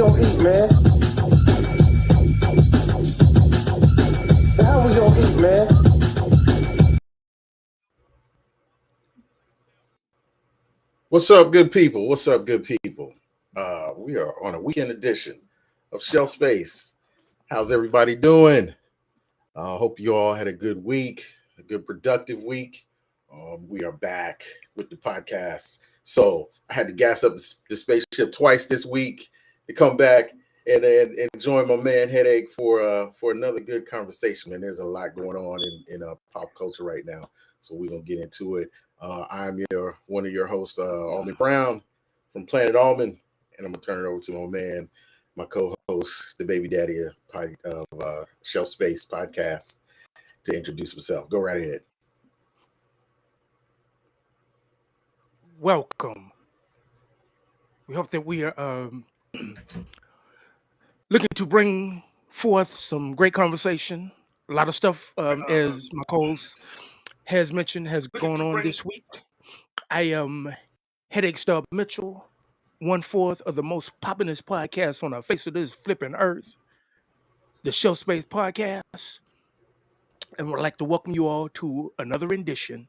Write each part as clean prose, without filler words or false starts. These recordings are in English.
gonna eat, man? So how we gonna eat, man? What's up, good people? What's up, good people? We are on a weekend edition of Shelfspace. How's everybody doing? Hope you all had a good week, a good productive week. We are back with the podcast. So I had to gas up the spaceship twice this week to come back and join my man Headache for another good conversation. And there's a lot going on in pop culture right now, so we're gonna get into it. I'm one of your hosts, Almond Brown from Planet Almond, and I'm gonna turn it over to my man, my co-host, the baby daddy of Shelf Space podcast, to introduce himself. Go right ahead. Welcome. We hope that we are looking to bring forth some great conversation. A lot of stuff, as my co-host has mentioned, has gone on this week. I am Headache Stub Mitchell, 1/4 of the most poppinest podcast on the face of this flipping earth, the Shelf Space Podcast, and would like to welcome you all to another rendition.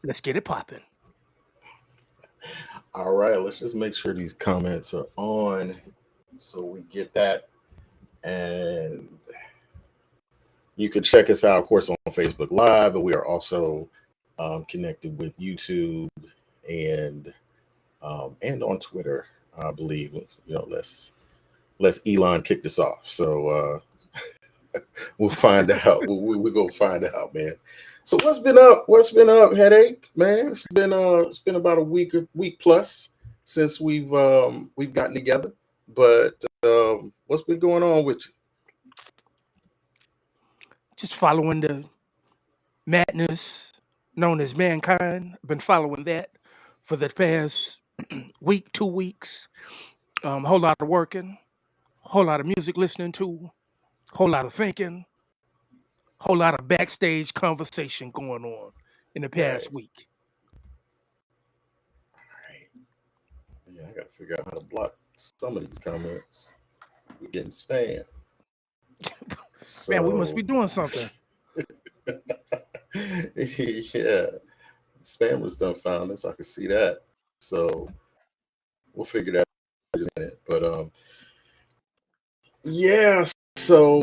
Let's get it popping. All right, let's just make sure these comments are on so we get that. And you can check us out, of course, on Facebook Live, but we are also connected with YouTube and on Twitter, I believe. Let's Elon kick this off. So we'll find out. We're gonna find out, man. So what's been up? What's been up, Headache, man? It's been about a week plus since we've gotten together. But what's been going on with you? Just following the madness known as mankind. I've been following that for the past week, 2 weeks. Whole lot of working, whole lot of music listening to, whole lot of thinking, whole lot of backstage conversation going on in the past week. All right. Yeah, I gotta figure out how to block some of these comments. We're getting spam. So, Man, we must be doing something. yeah, spammers done found us. I can see that. So we'll figure that out in a minute. But yeah. So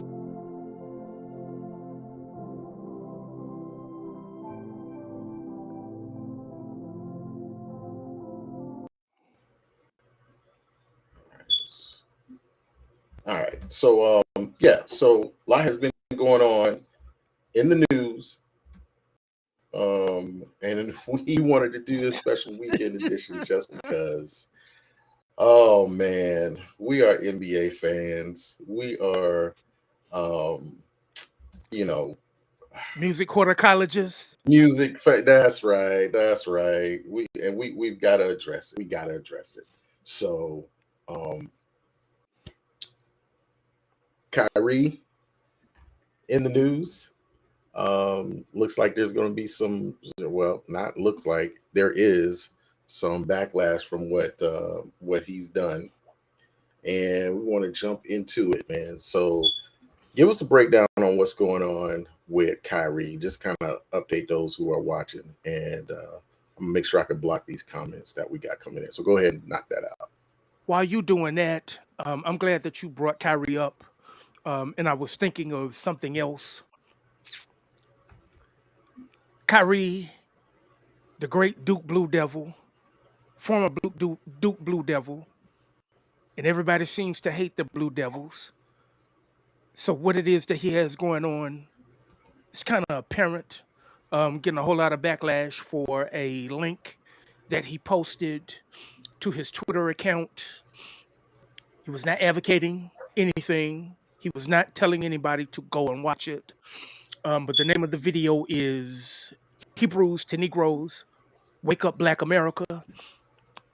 all right. So yeah. So a lot has been going on in the news. And we wanted to do this special weekend edition just because, oh man, we are NBA fans. We are, you know, Music horticulturists. music. That's right. That's right. We've got to address it. We got to address it. So, Kyrie in the news. Looks like there's going to be some. Well, not looks like, there is some backlash from what he's done, and we want to jump into it, man. So, give us a breakdown on what's going on with Kyrie. Just kind of update those who are watching, and I'm gonna make sure I can block these comments that we got coming in. So go ahead and knock that out. While you doing that, I'm glad that you brought Kyrie up. And I was thinking of something else. Kyrie, the great Duke Blue Devil, former Duke Blue Devil, and everybody seems to hate the Blue Devils. So what it is that he has going on, it's kind of apparent. Getting a whole lot of backlash for a link that he posted to his Twitter account. He was not advocating anything. He was not telling anybody to go and watch it. But the name of the video is Hebrews to Negroes, Wake Up Black America.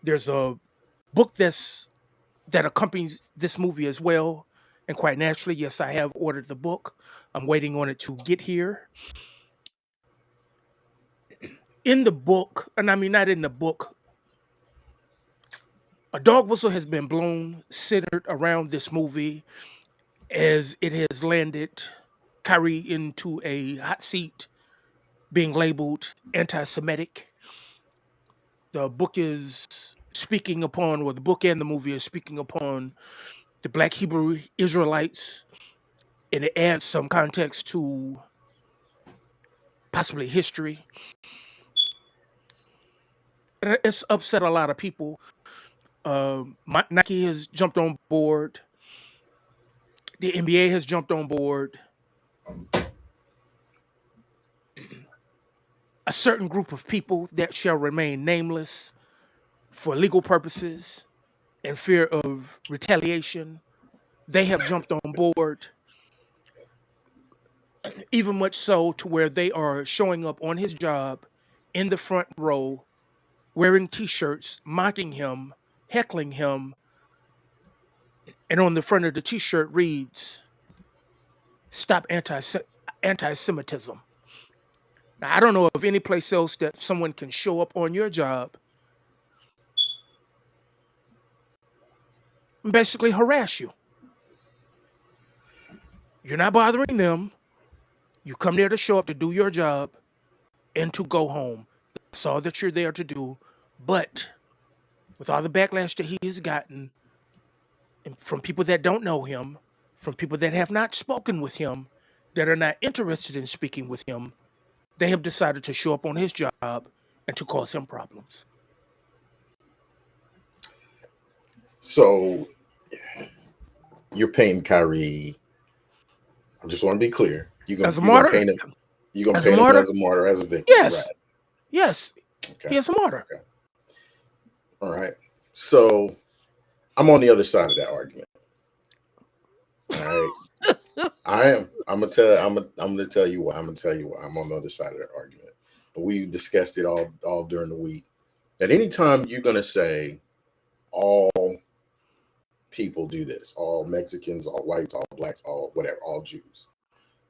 There's a book that accompanies this movie as well. And quite naturally, yes, I have ordered the book. I'm waiting on it to get here. In the book, and I mean not in the book, A dog whistle has been blown centered around this movie as it has landed Kyrie into a hot seat being labeled anti Semitic. The book is speaking upon, or the book and the movie is speaking upon the Black Hebrew Israelites, and it adds some context to possibly history. And it's upset a lot of people. Nike has jumped on board. The NBA has jumped on board. A certain group of people that shall remain nameless for legal purposes and fear of retaliation, they have jumped on board, even much so to where they are showing up on his job in the front row, wearing t-shirts, mocking him, heckling him, and on the front of the t-shirt reads, "Stop anti-Semitism." Now, I don't know of any place else that someone can show up on your job and basically harass you. You're not bothering them. You come there to show up to do your job and to go home. That's all that you're there to do. But with all the backlash that he has gotten, and from people that don't know him, from people that have not spoken with him, that are not interested in speaking with him, they have decided to show up on his job and to cause him problems. So you're painting Kyrie. I just want to be clear. As a martyr? You're gonna paint him as a martyr, as a victim. Yes. Right. Yes. Okay. He is a martyr. Okay. All right. So I'm on the other side of that argument. All right. I am. I'm gonna tell you why. I'm gonna tell you why I'm on the other side of that argument. But we discussed it all during the week. At any time you're gonna say all people do this, all Mexicans, all whites, all blacks, all whatever, all Jews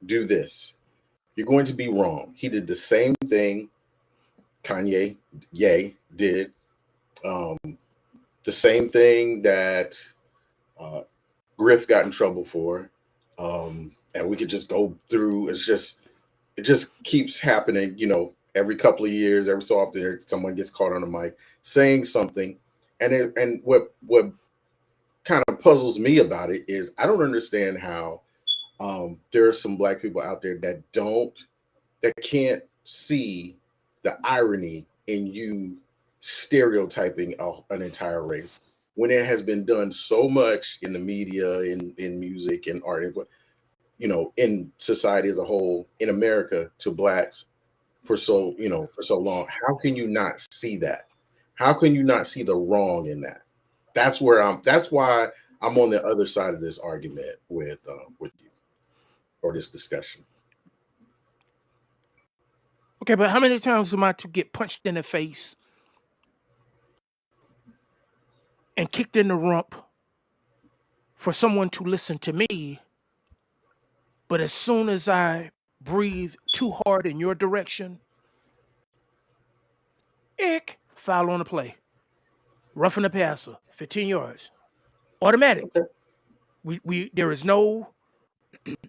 do this, you're going to be wrong. He did the same thing Kanye did. The same thing that Griff got in trouble for. And we could just go through. It just keeps happening, every couple of years, every so often someone gets caught on a mic saying something. And what kind of puzzles me about it is I don't understand how there are some black people out there that can't see the irony in you stereotyping an entire race when it has been done so much in the media, in music and art, in society as a whole, in America, to blacks for so long. How can you not see that? How can you not see the wrong in that? That's why I'm on the other side of this argument with you, or this discussion. Okay, but how many times am I to get punched in the face and kicked in the rump for someone to listen to me, but as soon as I breathe too hard in your direction, foul on the play, roughing the passer, 15 yards, automatic. Okay.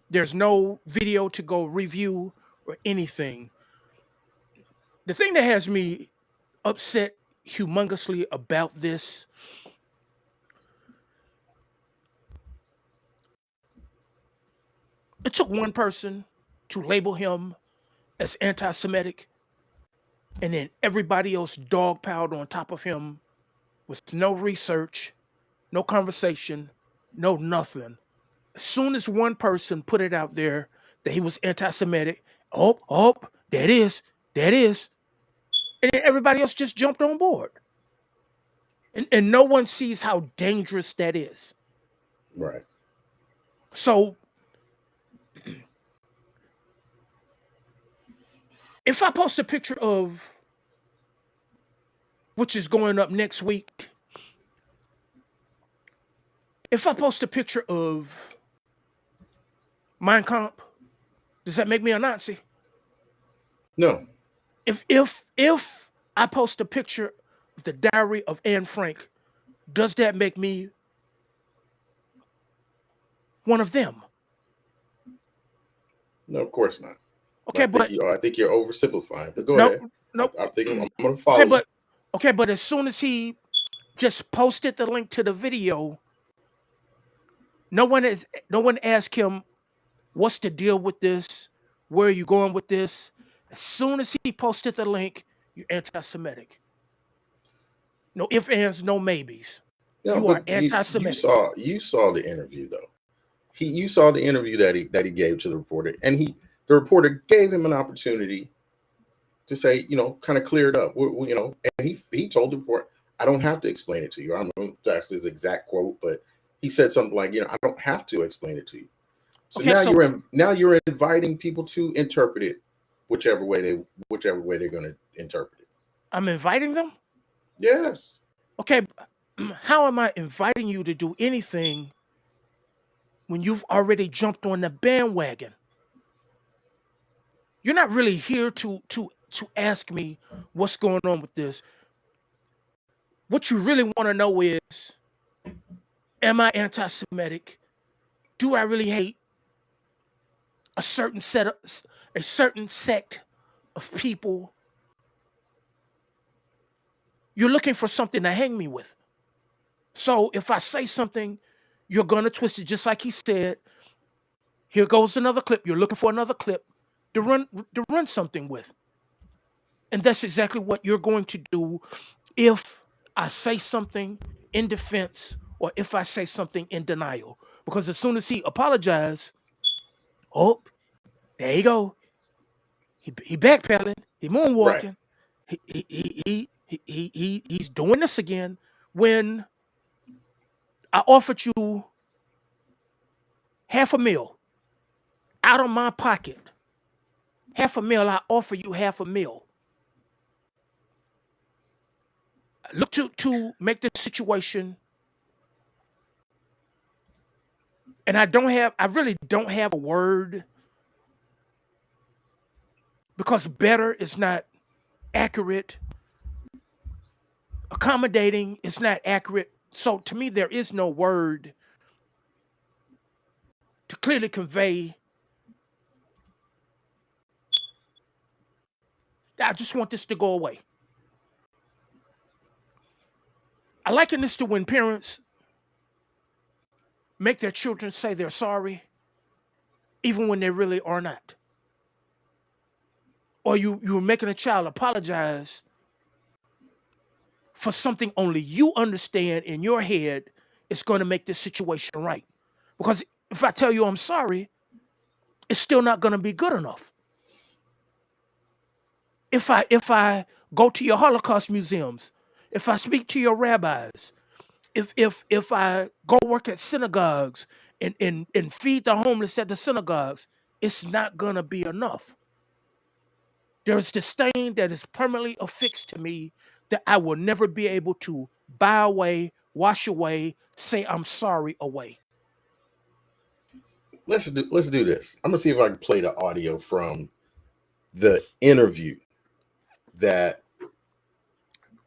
There's no video to go review or anything. The thing that has me upset humongously about this it took one person to label him as anti-Semitic, and then everybody else dogpiled on top of him with no research, no conversation, no nothing. As soon as one person put it out there that he was anti-Semitic, that is. And then everybody else just jumped on board. And no one sees how dangerous that is. Right. So if I post a picture of, which is going up next week, if I post a picture of Mein Kampf, does that make me a Nazi? No. If I post a picture of the Diary of Anne Frank, does that make me one of them? No, of course not. Okay, but I think you're oversimplifying. But go no, ahead. no. I think I'm going to Okay, follow you. but as soon as he just posted the link to the video, no one asked him what's the deal with this, where are you going with this. As soon as he posted the link, you're anti-Semitic. No ifs, ands, no maybes. No, You are but you anti-Semitic. saw the interview though. You saw the interview that he gave to the reporter, and the reporter gave him an opportunity to say, kind of clear it up. And he told the reporter, I don't have to explain it to you. I don't know if that's his exact quote, but he said something like, I don't have to explain it to you. So Okay, now you're inviting people to interpret it whichever way they're going to interpret it. I'm inviting them? Yes. Okay, how am I inviting you to do anything when you've already jumped on the bandwagon? You're not really here to ask me what's going on with this. What you really want to know is, am I anti-Semitic? Do I really hate a certain sect of people? You're looking for something to hang me with. So if I say something, you're gonna twist it, just like he said. Here goes another clip. You're looking for another clip to run something with. And that's exactly what you're going to do if I say something in defense or if I say something in denial. Because as soon as he apologized, oh, there you go. He backpedaling. He Right. moonwalking. He's doing this again. When I offered you $500,000 out of my pocket, $500,000, I offer you $500,000. Look to make the situation, and I really don't have a word, because better is not accurate. Accommodating is not accurate. So to me, there is no word to clearly convey. I just want this to go away. I liken this to when parents make their children say they're sorry, even when they really are not. Or you're making a child apologize for something only you understand in your head is going to make this situation right. Because if I tell you I'm sorry, it's still not going to be good enough. If I go to your Holocaust museums, if I speak to your rabbis, if I go work at synagogues and feed the homeless at the synagogues, it's not going to be enough. There's this stain that is permanently affixed to me that I will never be able to buy away, wash away, say I'm sorry away. Let's do this. I'm gonna see if I can play the audio from the interview that.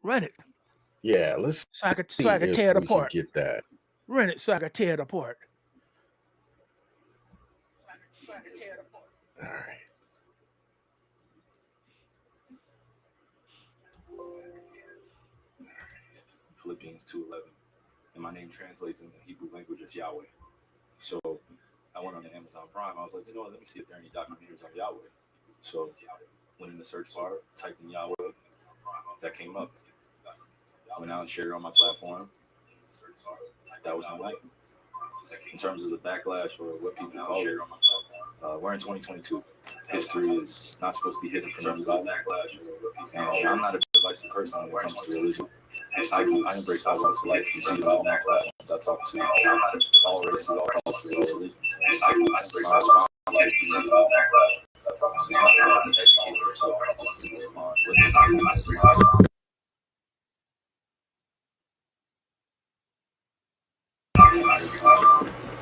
Run it. Yeah, let's So I could see tear if it we can apart. get that. Run it so I could tear it apart. All right. Philippians 2:11, and my name translates into Hebrew language as Yahweh. So I went on to Amazon Prime. I was like, let me see if there are any documentaries on Yahweh. So went in the search bar, typed in Yahweh. That came up. Went out and shared it on my platform. That was my night. In terms of the backlash or what people call it, we're in 2022. History is not supposed to be hidden from everybody. And I'm not a divisive person when it comes to religion. I embrace all walks of life. You see it all on my platforms. I talk to all races, all cultures, all religions.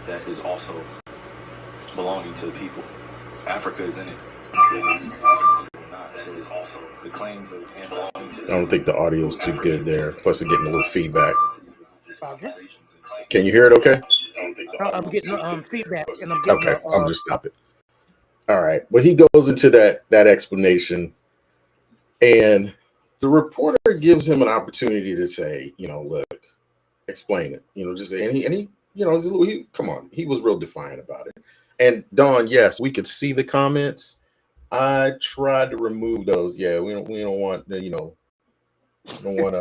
That is also belonging to the people. Africa is in it. So it's also the claims of anti-Semitism. I don't think the audio is too good there. Plus, it's getting a little feedback. Roger. Can you hear it okay? I'm getting feedback, and I'm getting Okay, I'm just stop it. All right. Well, he goes into that explanation, and the reporter gives him an opportunity to say, look, explain it. Just and he come on, he was real defiant about it. And Don, yes, we could see the comments. I tried to remove those. Yeah, we don't want don't want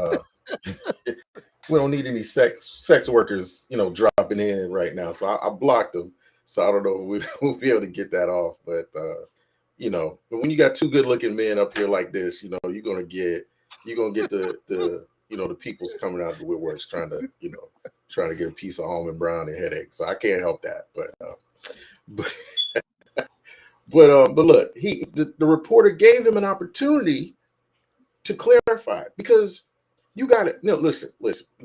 we don't need any sex workers dropping in right now. So I blocked them. So I don't know if we'll be able to get that off. But when you got two good looking men up here like this, you're gonna get the people's coming out of the woodworks trying to get a piece of almond brown and headache. So I can't help that. But but look, the reporter gave him an opportunity to clarify, because you got it. No, listen.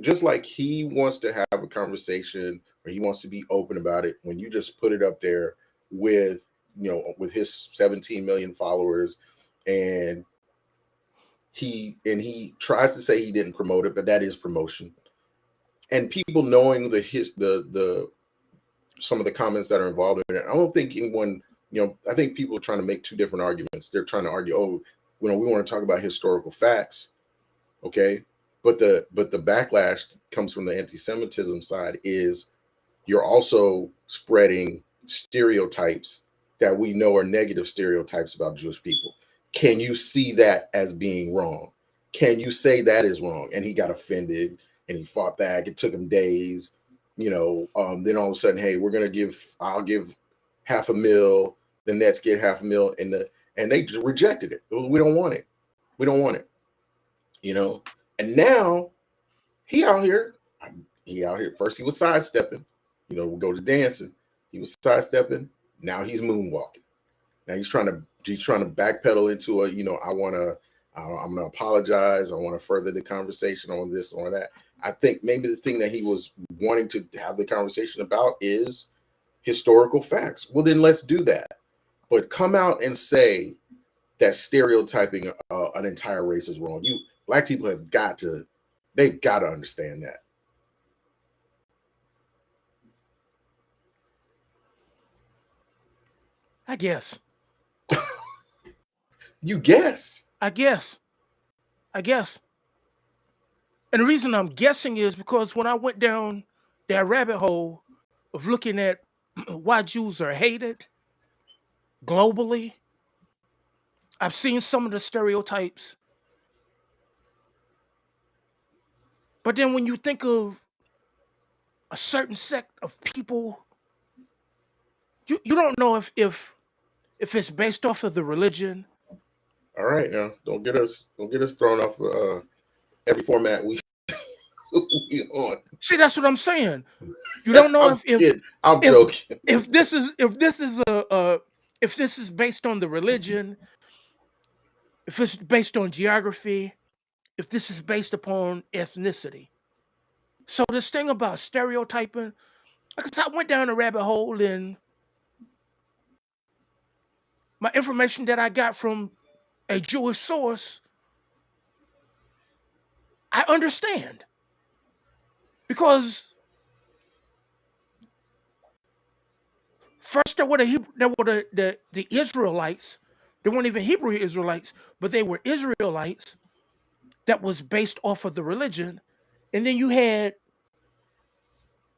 Just like he wants to have a conversation or he wants to be open about it, when you just put it up there with with his 17 million followers, and he tries to say he didn't promote it, but that is promotion. And people knowing the some of the comments that are involved in it, I don't think anyone, I think people are trying to make two different arguments. They're trying to argue, oh, we want to talk about historical facts, okay? But the backlash comes from the anti-Semitism side, is you're also spreading stereotypes that we know are negative stereotypes about Jewish people. Can you see that as being wrong? Can you say that is wrong? And he got offended and he fought back. It took him days. Then all of a sudden, hey, I'll give $500,000. The Nets get $500,000, and they just rejected it. We don't want it. We don't want it. And now he out here. First he was sidestepping. We'll go to dancing. He was sidestepping. Now he's moonwalking. Now he's trying to backpedal into I'm gonna apologize. I want to further the conversation on this or that. I think maybe the thing that he was wanting to have the conversation about is historical facts. Well, then let's do that. But come out and say that stereotyping an entire race is wrong. Black people they've got to understand that. I guess. You guess. I guess. And the reason I'm guessing is because when I went down that rabbit hole of looking at why Jews are hated globally, I've seen some of the stereotypes. But then when you think of a certain sect of people, you don't know if it's based off of the religion. All right, now don't get us thrown off every format we on. See, that's what I'm saying. You don't know I'm joking. If this is based on the religion, if it's based on geography, if this is based upon ethnicity. So this thing about stereotyping, because I went down a rabbit hole, and my information that I got from a Jewish source, I understand. Because first there were the Israelites. They weren't even Hebrew Israelites, but they were Israelites that was based off of the religion. And then you had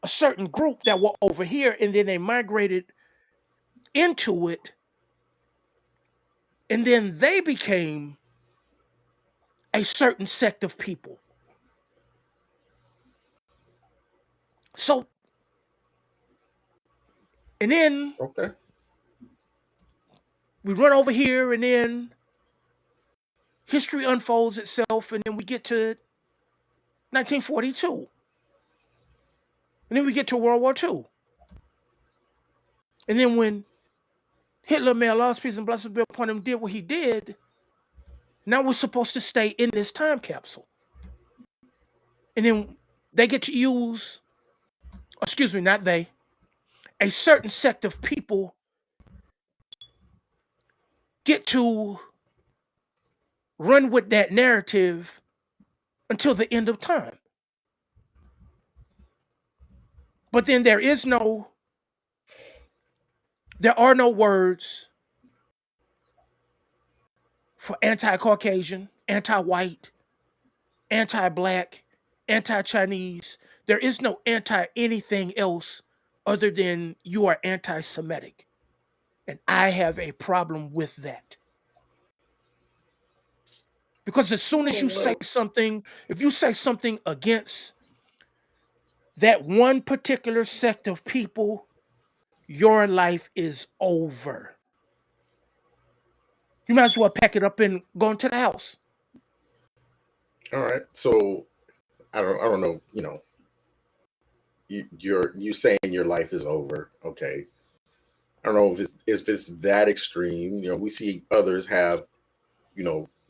a certain group that were over here, and then they migrated into it. And then they became a certain sect of people. So, and then Okay. we run over here, and then history unfolds itself, and then we get to 1942. And then we get to World War II. And then when Hitler, may Allah's peace and blessings be upon him, did what he did, now we're supposed to stay in this time capsule. And then they get to use, excuse me, not they, a certain sect of people get to run with that narrative until the end of time. But then there are no words for anti-Caucasian, anti-white, anti-black, anti-Chinese. There is no anti-anything else other than you are anti-Semitic. And I have a problem with that. Because as soon as you say something, if you say something against that one particular sect of people, your life is over. You might as well pack it up and go into the house. All right. So I don't know, you saying your life is over. Okay. I don't know if it's that extreme. We see others have,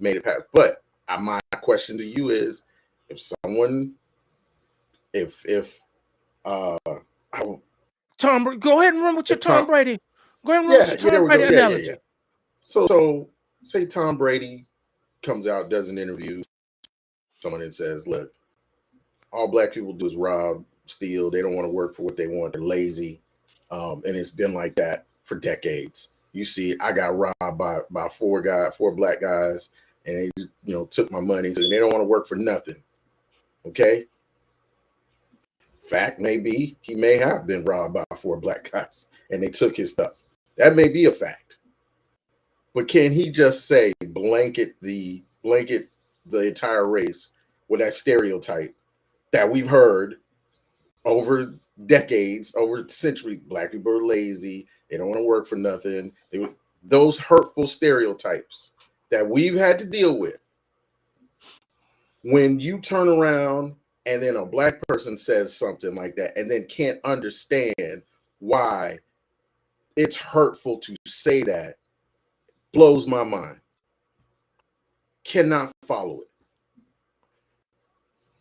made it past. But my question to you is, if someone, if I, Tom, go ahead and run with your if Tom Tom, Brady. Go ahead and run with yeah, your yeah, there Tom we go, Brady yeah. analogy. So say Tom Brady comes out, does an interview, someone and says, "Look, all black people do is rob, steal. They don't want to work for what they want. They're lazy, and it's been like that for decades. You see, I got robbed by four black guys, and they took my money, and they don't want to work for nothing. Okay, fact may be he may have been robbed by four black guys, and they took his stuff. That may be a fact, but can he just say blanket the entire race with that stereotype that we've heard over decades, over centuries? Black people are lazy. They don't want to work for nothing. Those hurtful stereotypes that we've had to deal with. When you turn around and then a black person says something like that and then can't understand why it's hurtful to say that, blows my mind. Cannot follow it.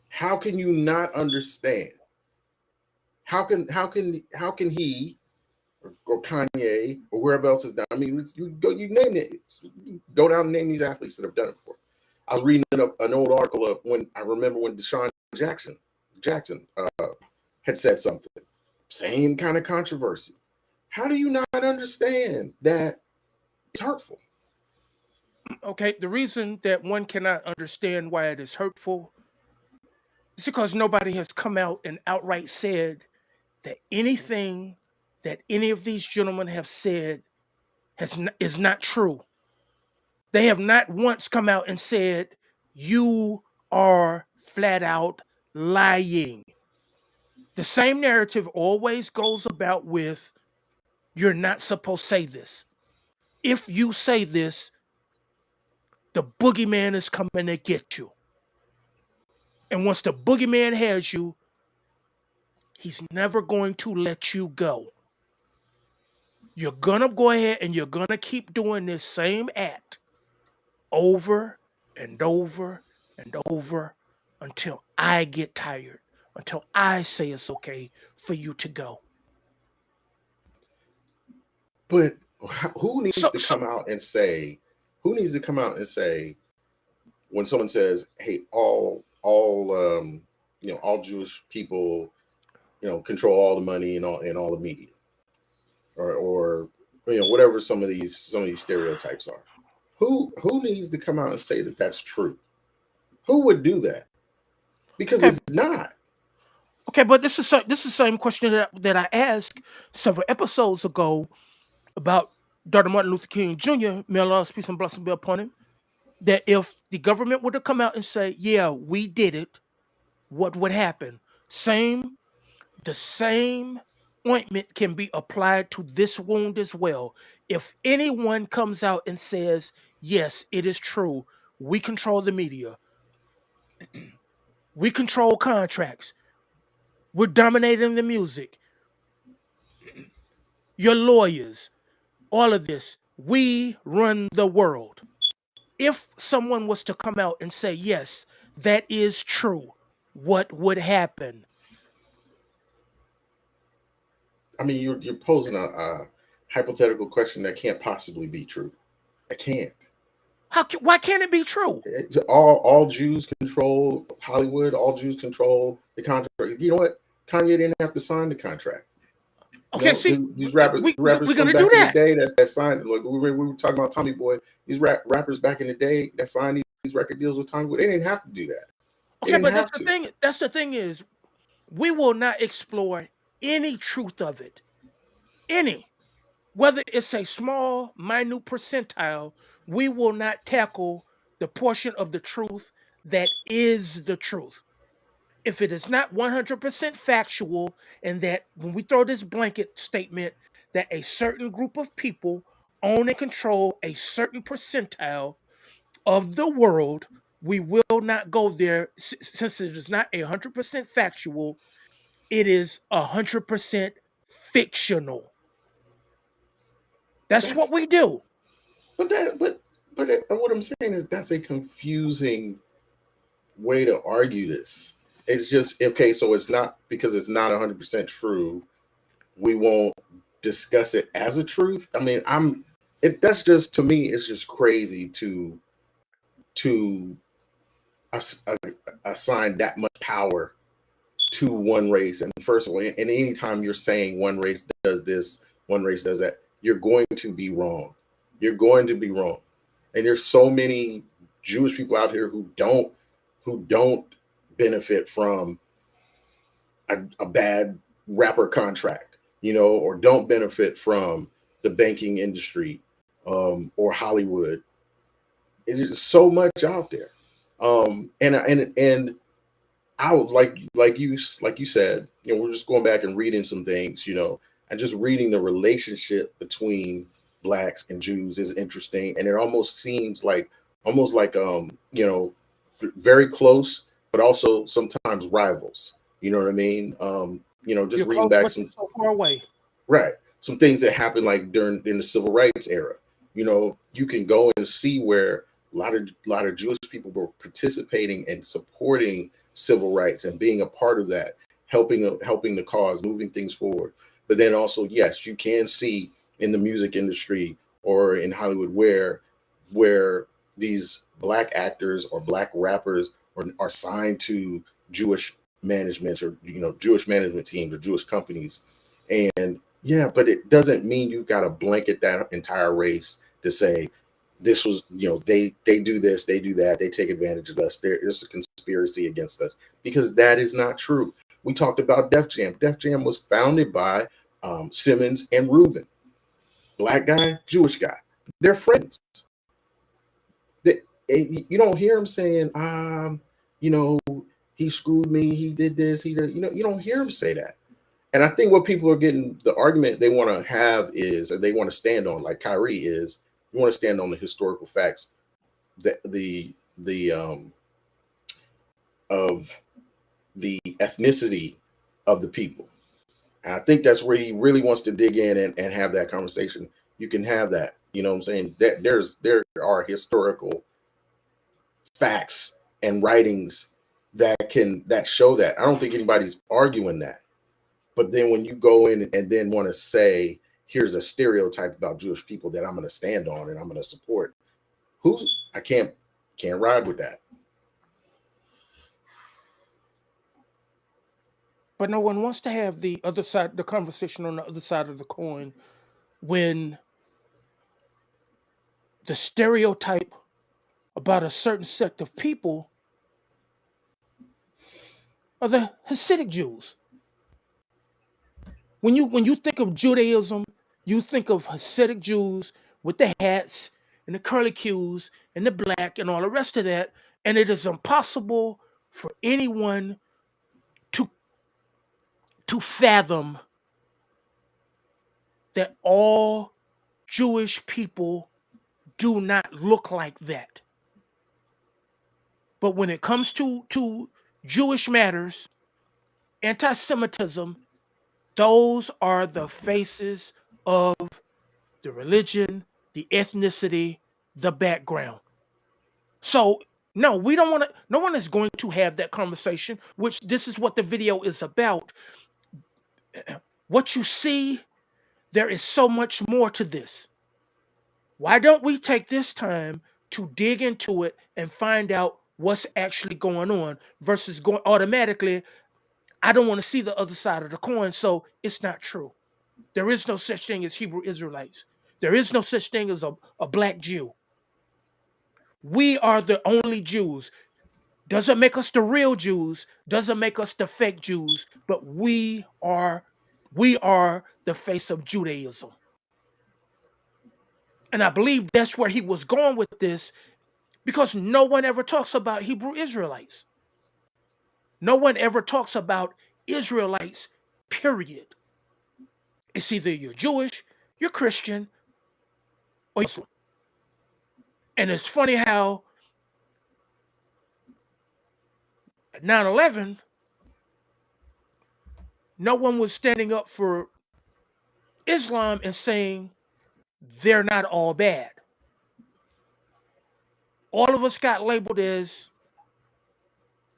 How can you not understand? How can he or Kanye or whoever else is down? I mean, you name it. Go down and name these athletes that have done it before. I was reading an old article of when Deshaun Jackson had said something, same kind of controversy. How do you not understand that it's hurtful? Okay, the reason that one cannot understand why it is hurtful is because nobody has come out and outright said that anything that any of these gentlemen have said is not true. They have not once come out and said, you are flat out lying. The same narrative always goes about with, you're not supposed to say this. If you say this, the boogeyman is coming to get you. And once the boogeyman has you, he's never going to let you go. You're going to go ahead and you're going to keep doing this same act over and over and over until I get tired, until I say it's okay for you to go. But who needs So, to so come out and say? Who needs to come out and say when someone says, "Hey, all Jewish people, control all the money and all the media," or whatever some of these stereotypes are. Who needs to come out and say that that's true? Who would do that? Because okay, it's not. okay, but this is the same question that I asked several episodes ago about Dr. Martin Luther King Jr. May Allah's peace and blessing be upon him. That if the government were to come out and say, "Yeah, we did it," what would happen? The same ointment can be applied to this wound as well. If anyone comes out and says, "Yes, it is true. We control the media. We control contracts. We're dominating the music. Your lawyers, all of this. We run the world." If someone was to come out and say, "Yes, that is true," what would happen? I mean, you're posing a hypothetical question that can't possibly be true. I can't. Why can't it be true? All Jews control Hollywood. All Jews control the contract. You know what? Kanye didn't have to sign the contract. Okay, No, see, these rappers we're from gonna do back in the that. day that signed. Like we were talking about Tommy Boy. These rappers back in the day that signed these record deals with Tommy Boy, they didn't have to do that. They Okay, didn't but have to. That's the thing is, we will not explore any truth of it. Any. Whether it's a small, minute percentile, we will not tackle the portion of the truth that is the truth. If it is not 100% factual, and that when we throw this blanket statement that a certain group of people own and control a certain percentile of the world, we will not go there since it is not 100% factual, it is 100% fictional. That's what That's we do. but that but what I'm saying is that's a confusing way to argue this. It's just okay. So it's not because it's not 100% true. We won't discuss it as a truth. I mean, that's just to me. It's just crazy to assign that much power to one race. And first of all, and anytime you're saying one race does this, one race does that, you're going to be wrong. You're going to be wrong. And there's so many Jewish people out here who don't benefit from a bad rapper contract, or don't benefit from the banking industry, or Hollywood. It's just so much out there. And I would like you said, we're just going back and reading some things, and just reading the relationship between blacks and Jews is interesting, and it almost like very close, but also sometimes rivals. You know what I mean? Just You're reading close, back but you're some so far away. right some things that happened like in the civil rights era. You can go and see where a lot of Jewish people were participating and supporting civil rights and being a part of that, helping the cause, moving things forward. But then also, yes, you can see in the music industry or in Hollywood where these black actors or black rappers are signed to Jewish managements or Jewish management teams or Jewish companies. And yeah, but it doesn't mean you've got to blanket that entire race to say this was, they do this, they do that, they take advantage of us. There is a conspiracy against us, because that is not true. We talked about Def Jam. Def Jam was founded by Simmons and Rubin, black guy, Jewish guy. They're friends. You don't hear him saying, you know, he screwed me, he did this, he did, you don't hear him say that. And I think what people are getting, the argument they want to have is, or they want to stand on, like Kyrie is, you want to stand on the historical facts that the of the ethnicity of the people. And I think that's where he really wants to dig in and have that conversation. You can have that, you know what I'm saying? That there are historical facts and writings that show that. I don't think anybody's arguing that. But then when you go in and then want to say, here's a stereotype about Jewish people that I'm going to stand on and I'm going to support, I can't ride with that. But no one wants to have the other side, the conversation on the other side of the coin, when the stereotype about a certain sect of people are the Hasidic Jews. When you think of Judaism, you think of Hasidic Jews with the hats and the curly cues and the black and all the rest of that, and it is impossible for anyone to fathom that all Jewish people do not look like that. But when it comes to Jewish matters, anti-Semitism, those are the faces of the religion, the ethnicity, the background. So no, we don't want to. No one is going to have that conversation. Which this is what the video is about. What you see, there is so much more to this. Why don't we take this time to dig into it and find out what's actually going on versus going automatically? I don't want to see the other side of the coin, so it's not true. There is no such thing as Hebrew Israelites. There is no such thing as a black Jew. We are the only Jews. Doesn't make us the real Jews, doesn't make us the fake Jews, but we are the face of Judaism. And I believe that's where he was going with this, because no one ever talks about Hebrew Israelites. No one ever talks about Israelites, period. It's either you're Jewish, you're Christian, or you're Muslim. And it's funny how at 9/11, no one was standing up for Islam and saying they're not all bad. All of us got labeled as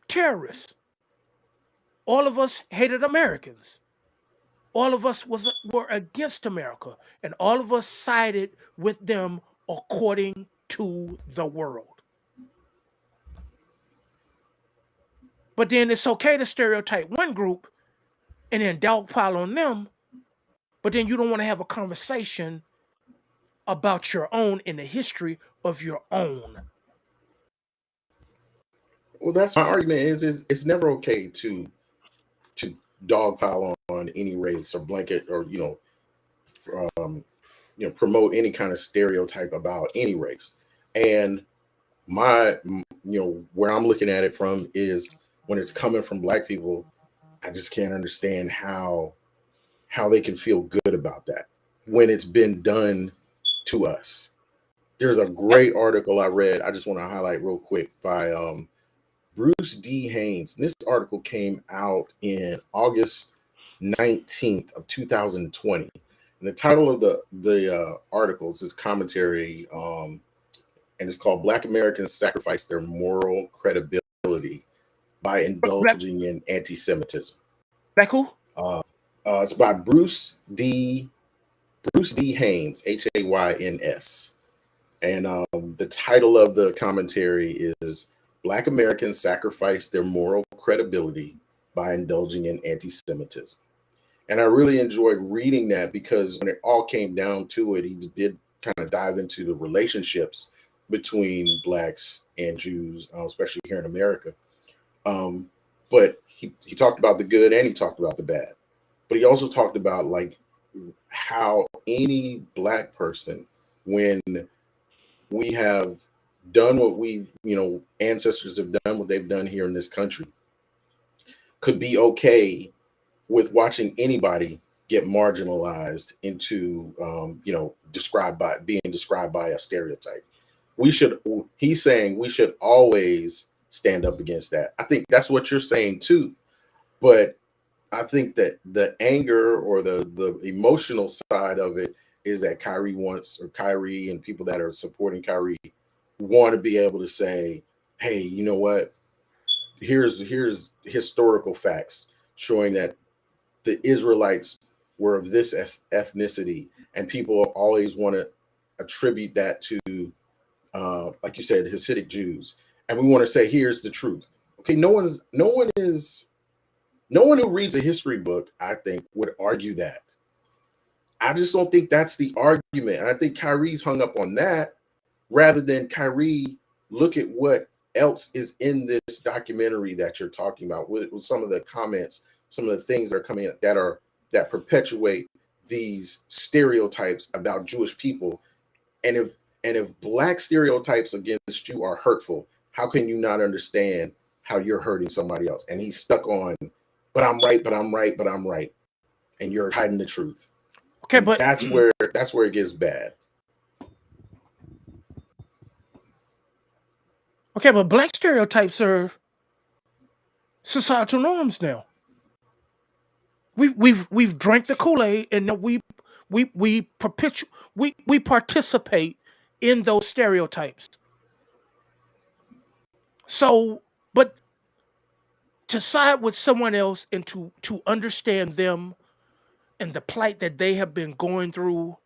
terrorists. All of us hated Americans. All of us were against America, and all of us sided with them according to the world. But then it's okay to stereotype one group and then dogpile on them, but then you don't want to have a conversation about your own in the history of your own. Well, that's my argument. Is it's never okay to dogpile on any race or blanket or promote any kind of stereotype about any race. And where I'm looking at it from is when it's coming from black people, I just can't understand how they can feel good about that when it's been done to us. There's a great article I read. I just want to highlight real quick by Bruce D. Haynes. This article came out in August 19th of 2020. And the title of the article is his commentary, and it's called "Black Americans Sacrifice Their Moral Credibility by Indulging in Anti-Semitism." Black who? It's by Bruce D. Haynes, Hayns, and the title of the commentary is "Black Americans Sacrifice Their Moral Credibility by Indulging in Anti-Semitism." And I really enjoyed reading that because when it all came down to it, he did kind of dive into the relationships between blacks and Jews, especially here in America. But he talked about the good and he talked about the bad. But he also talked about like how any black person, when we have done what ancestors have done, what they've done here in this country, could be okay with watching anybody get marginalized into, being described by a stereotype. He's saying we should always stand up against that. I think that's what you're saying too. But I think that the anger or the emotional side of it is that Kyrie and people that are supporting Kyrie want to be able to say, hey, you know what? Here's historical facts showing that the Israelites were of this ethnicity, and people always want to attribute that to, like you said, Hasidic Jews, and we want to say, here's the truth. Okay, no one who reads a history book, I think, would argue that. I just don't think that's the argument, and I think Kyrie's hung up on that rather than Kyrie look at what else is in this documentary that you're talking about with some of the comments, some of the things that are coming up that perpetuate these stereotypes about Jewish people. And if black stereotypes against you are hurtful, how can you not understand how you're hurting somebody else? And he's stuck on, but I'm right, but I'm right, but I'm right. And you're hiding the truth. Okay, and but that's where it gets bad. Okay, but black stereotypes are societal norms now. We've drank the Kool-Aid, and we participate in those stereotypes. So, but to side with someone else and to understand them and the plight that they have been going through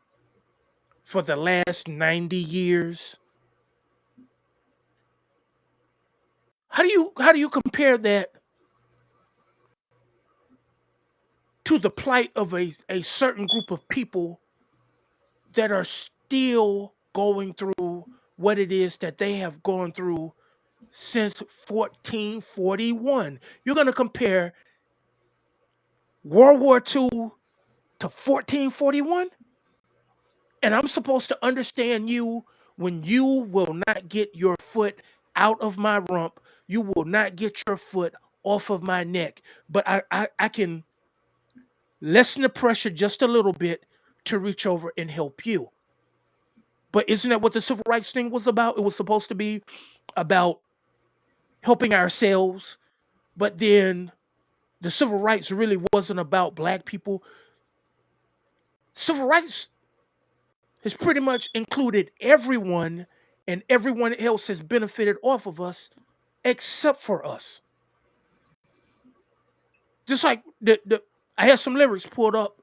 for the last 90 years, how do you compare that to the plight of a certain group of people that are still going through what it is that they have gone through since 1441. You're going to compare World War II to 1441? And I'm supposed to understand you when you will not get your foot out of my rump. You will not get your foot off of my neck. But I can lessen the pressure just a little bit to reach over and help you. But isn't that what the civil rights thing was about? It was supposed to be about helping ourselves. But then the civil rights really wasn't about black people. Civil rights has pretty much included everyone, and everyone else has benefited off of us except for us. Just like I had some lyrics pulled up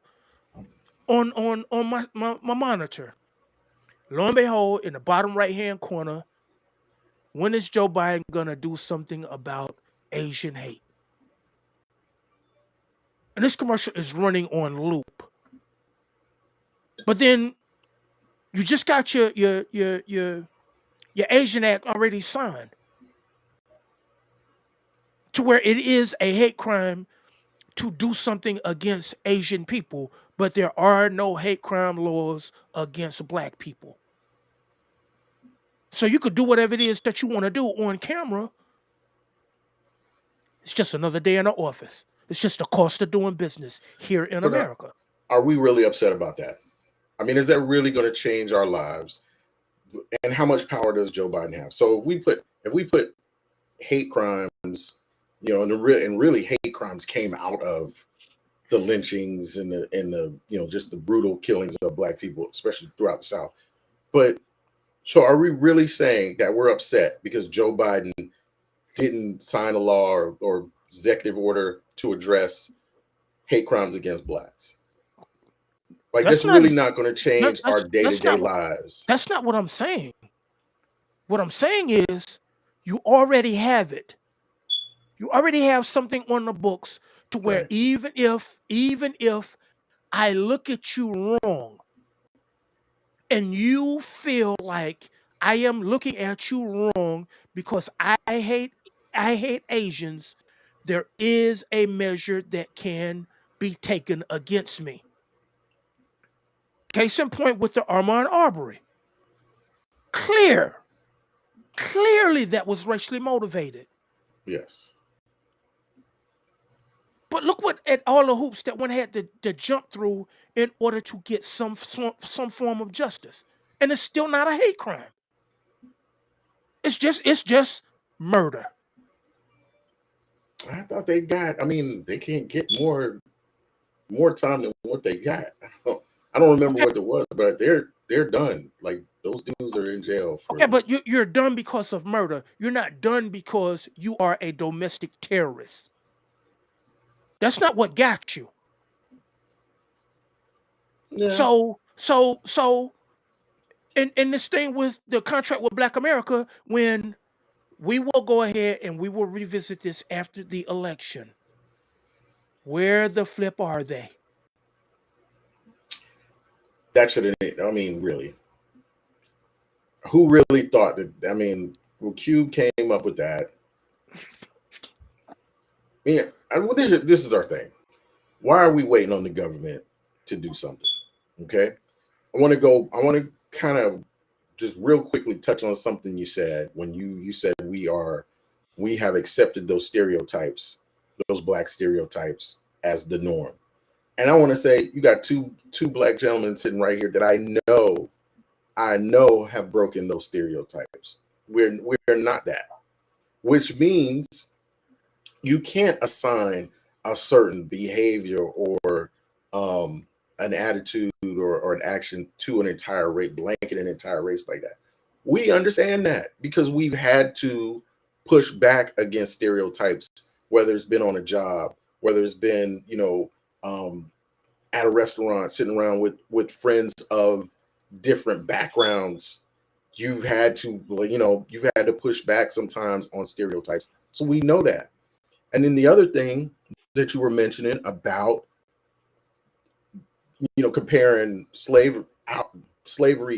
on my monitor. Lo and behold, in the bottom right hand corner, when is Joe Biden gonna do something about Asian hate? And this commercial is running on loop. But then you just got your Asian Act already signed to where it is a hate crime to do something against Asian people, but there are no hate crime laws against black people. So you could do whatever it is that you want to do on camera. It's just another day in the office. It's just the cost of doing business here in America. Are we really upset about that? I mean, is that really going to change our lives? And how much power does Joe Biden have? So if we put hate crimes, you know, and really hate crimes came out of the lynchings and the you know, just the brutal killings of black people, especially throughout the South. But so are we really saying that we're upset because Joe Biden didn't sign a law or executive order to address hate crimes against blacks? Like, that's really not going to change our day-to-day lives. That's not what I'm saying. What I'm saying is you already have it. You already have something on the books to where even if I look at you wrong and you feel like I am looking at you wrong because I hate Asians, there is a measure that can be taken against me. Case in point with the Armand Arbery. Clearly that was racially motivated. Yes. But look at all the hoops that one had to jump through in order to get some form of justice. And it's still not a hate crime. It's just murder. I thought they can't get more time than what they got. I don't remember what it was, but they're done. Like, those dudes are in jail for. Okay, but you're done because of murder. You're not done because you are a domestic terrorist. That's not what got you. Yeah. So in this thing with the contract with Black America, when we will go ahead and we will revisit this after the election. Where the flip are they? That should have, I mean, really. Who really thought that? I mean, when Cube came up with that. Yeah, this is our thing. Why are we waiting on the government to do something? Okay. I want to kind of just real quickly touch on something you said when you said we have accepted those stereotypes, those black stereotypes as the norm. And I want to say you got two black gentlemen sitting right here that I know have broken those stereotypes. We're not that, which means you can't assign a certain behavior or an attitude or an action to an entire race, blanket an entire race like that. We understand that because we've had to push back against stereotypes, whether it's been on a job, whether it's been, at a restaurant, sitting around with friends of different backgrounds. You've had to push back sometimes on stereotypes. So we know that. And then the other thing that you were mentioning about comparing slavery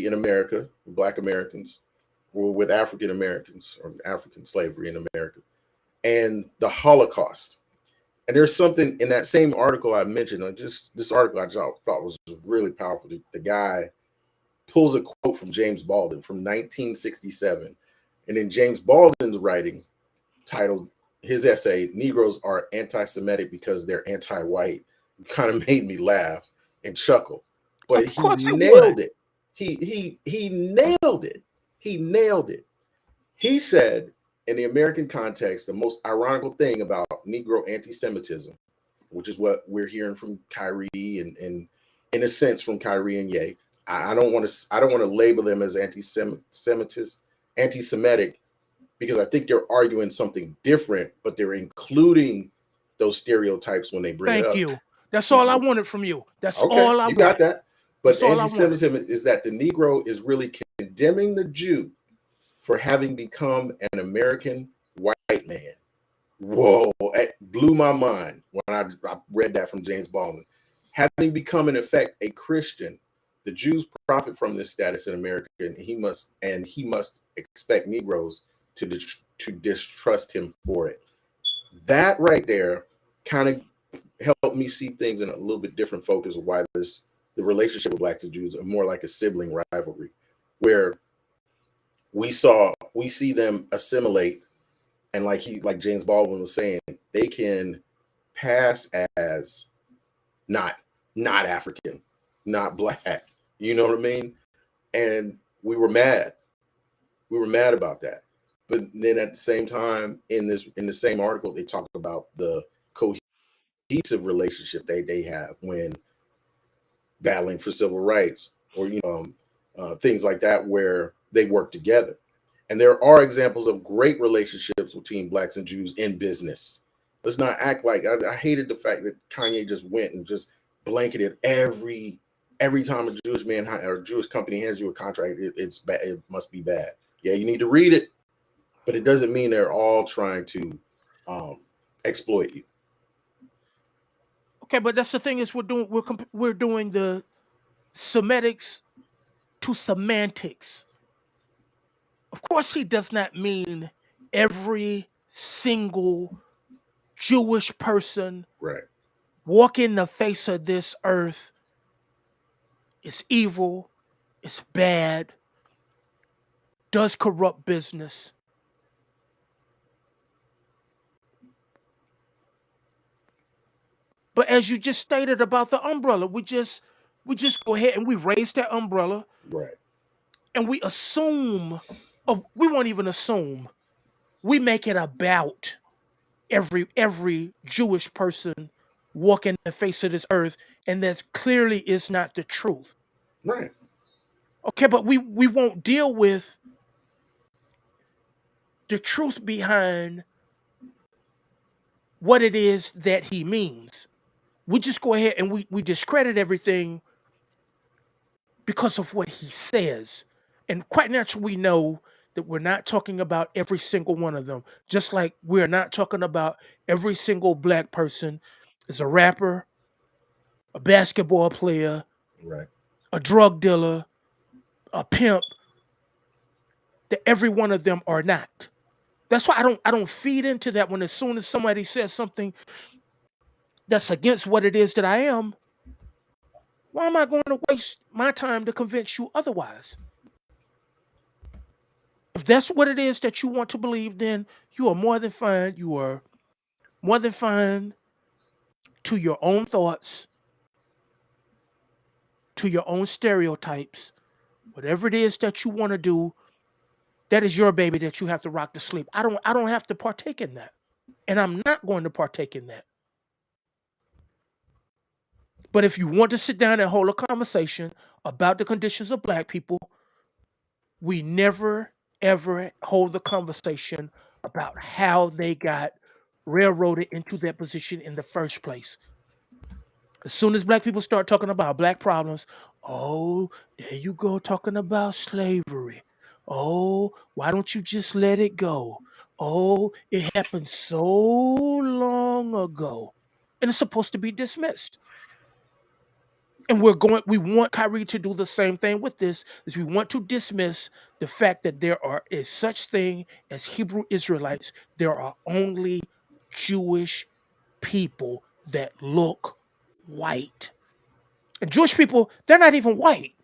in America, Black Americans, or with African Americans or African slavery in America, and the Holocaust. And there's something in that same article I mentioned. Just this article I thought was really powerful. The guy pulls a quote from James Baldwin from 1967, and in James Baldwin's writing, titled his essay "Negroes are anti-Semitic because they're anti-white," kind of made me laugh and chuckle. But Of course he it nailed would. it. He nailed it. He nailed it. He said, in the American context, the most ironical thing about Negro anti-Semitism, which is what we're hearing from Kyrie and in a sense from Kyrie and Ye. I don't want to label them as anti-Semitic, because I think they're arguing something different, but they're including those stereotypes when they bring it Thank up. you. That's all I wanted from you. That's Okay, all I you got wanted. that. That's But all I wanted. anti-Semitism is that the Negro is really condemning the Jew for having become an American white man. Whoa, it blew my mind when I read that from James Baldwin. Having become, in effect, a Christian, the Jews profit from this status in America, and he must expect Negroes to distrust him for it. That right there kind of helped me see things in a little bit different focus of why the relationship with Blacks and Jews are more like a sibling rivalry, where we see them assimilate, and like James Baldwin was saying, they can pass as not African, not Black. You know what I mean? And we were mad. We were mad about that. But then at the same time, in the same article, they talk about the cohesive relationship they have when battling for civil rights, or things like that, where they work together. And there are examples of great relationships between Blacks and Jews in business. Let's not act like I hated the fact that Kanye just went and just blanketed every time a Jewish man or a Jewish company hands you a contract, it's bad. It must be bad. Yeah, you need to read it, but it doesn't mean they're all trying to exploit you. Okay, but that's the thing is we're doing the Semitics to semantics. Of course, he does not mean every single Jewish person Right. walking the face of this earth is evil, is bad, does corrupt business. But as you just stated about the umbrella, we just go ahead and we raise that umbrella Right. and we assume, oh, we won't even assume. We make it about every Jewish person walking the face of this earth, and that clearly is not the truth. Right. Okay, but we won't deal with the truth behind what it is that he means. We just go ahead and we discredit everything because of what he says. And quite naturally, we know that we're not talking about every single one of them. Just like we're not talking about every single Black person is a rapper, a basketball player, Right. a drug dealer, a pimp, that every one of them are not. That's why I don't feed into that when as soon as somebody says something that's against what it is that I am, why am I going to waste my time to convince you otherwise? If that's what it is that you want to believe, then you are more than fine. You are more than fine to your own thoughts, to your own stereotypes. Whatever it is that you want to do, that is your baby that you have to rock to sleep. I don't have to partake in that. And I'm not going to partake in that. But if you want to sit down and hold a conversation about the conditions of Black people, we never ever hold the conversation about how they got railroaded into that position in the first place. As soon as Black people start talking about Black problems, oh, there you go talking about slavery. Oh, why don't you just let it go? Oh, it happened so long ago. And it's supposed to be dismissed. And we want Kyrie to do the same thing with this, is we want to dismiss the fact that there is such thing as Hebrew Israelites. There are only Jewish people that look white. And Jewish people, they're not even white.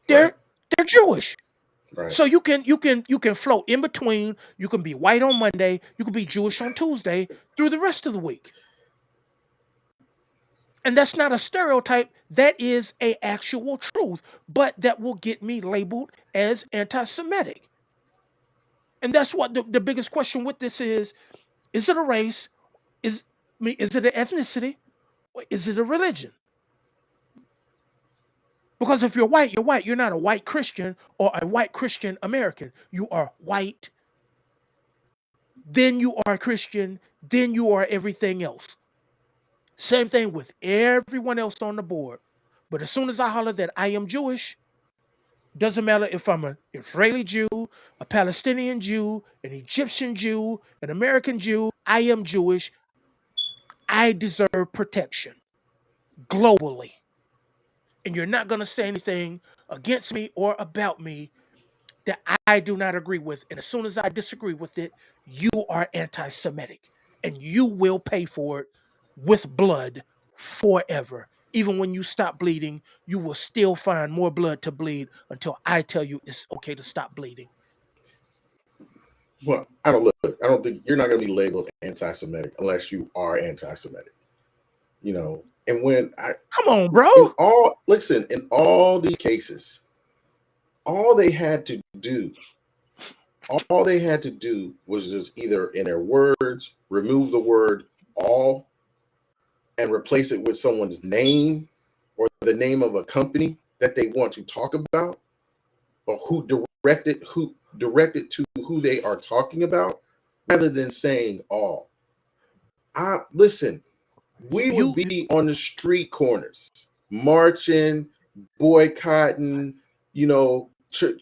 Right. They're Jewish. Right. So you can float in between. You can be white on Monday, you can be Jewish on Tuesday through the rest of the week. And that's not a stereotype. That is a actual truth, but that will get me labeled as anti-Semitic. And that's what the biggest question with this is it a race? Is is it an ethnicity? Or is it a religion? Because if you're white, you're white. You're not a white Christian or a white Christian American. You are white, then you are Christian, then you are everything else. Same thing with everyone else on the board. But as soon as I holler that I am Jewish, doesn't matter if I'm an Israeli Jew, a Palestinian Jew, an Egyptian Jew, an American Jew, I am Jewish. I deserve protection globally. And you're not going to say anything against me or about me that I do not agree with. And as soon as I disagree with it, you are anti Semitic and you will pay for it with blood forever. Even when you stop bleeding, you will still find more blood to bleed until I tell you it's okay to stop bleeding. Well, I don't think you're not going to be labeled anti-Semitic unless you are anti-Semitic. You know, and when Come on, bro. in all these cases, all they had to do was just either in their words remove the word all and replace it with someone's name or the name of a company that they want to talk about, or who directed to who they are talking about, rather than saying all. Listen, we would be on the street corners marching, boycotting,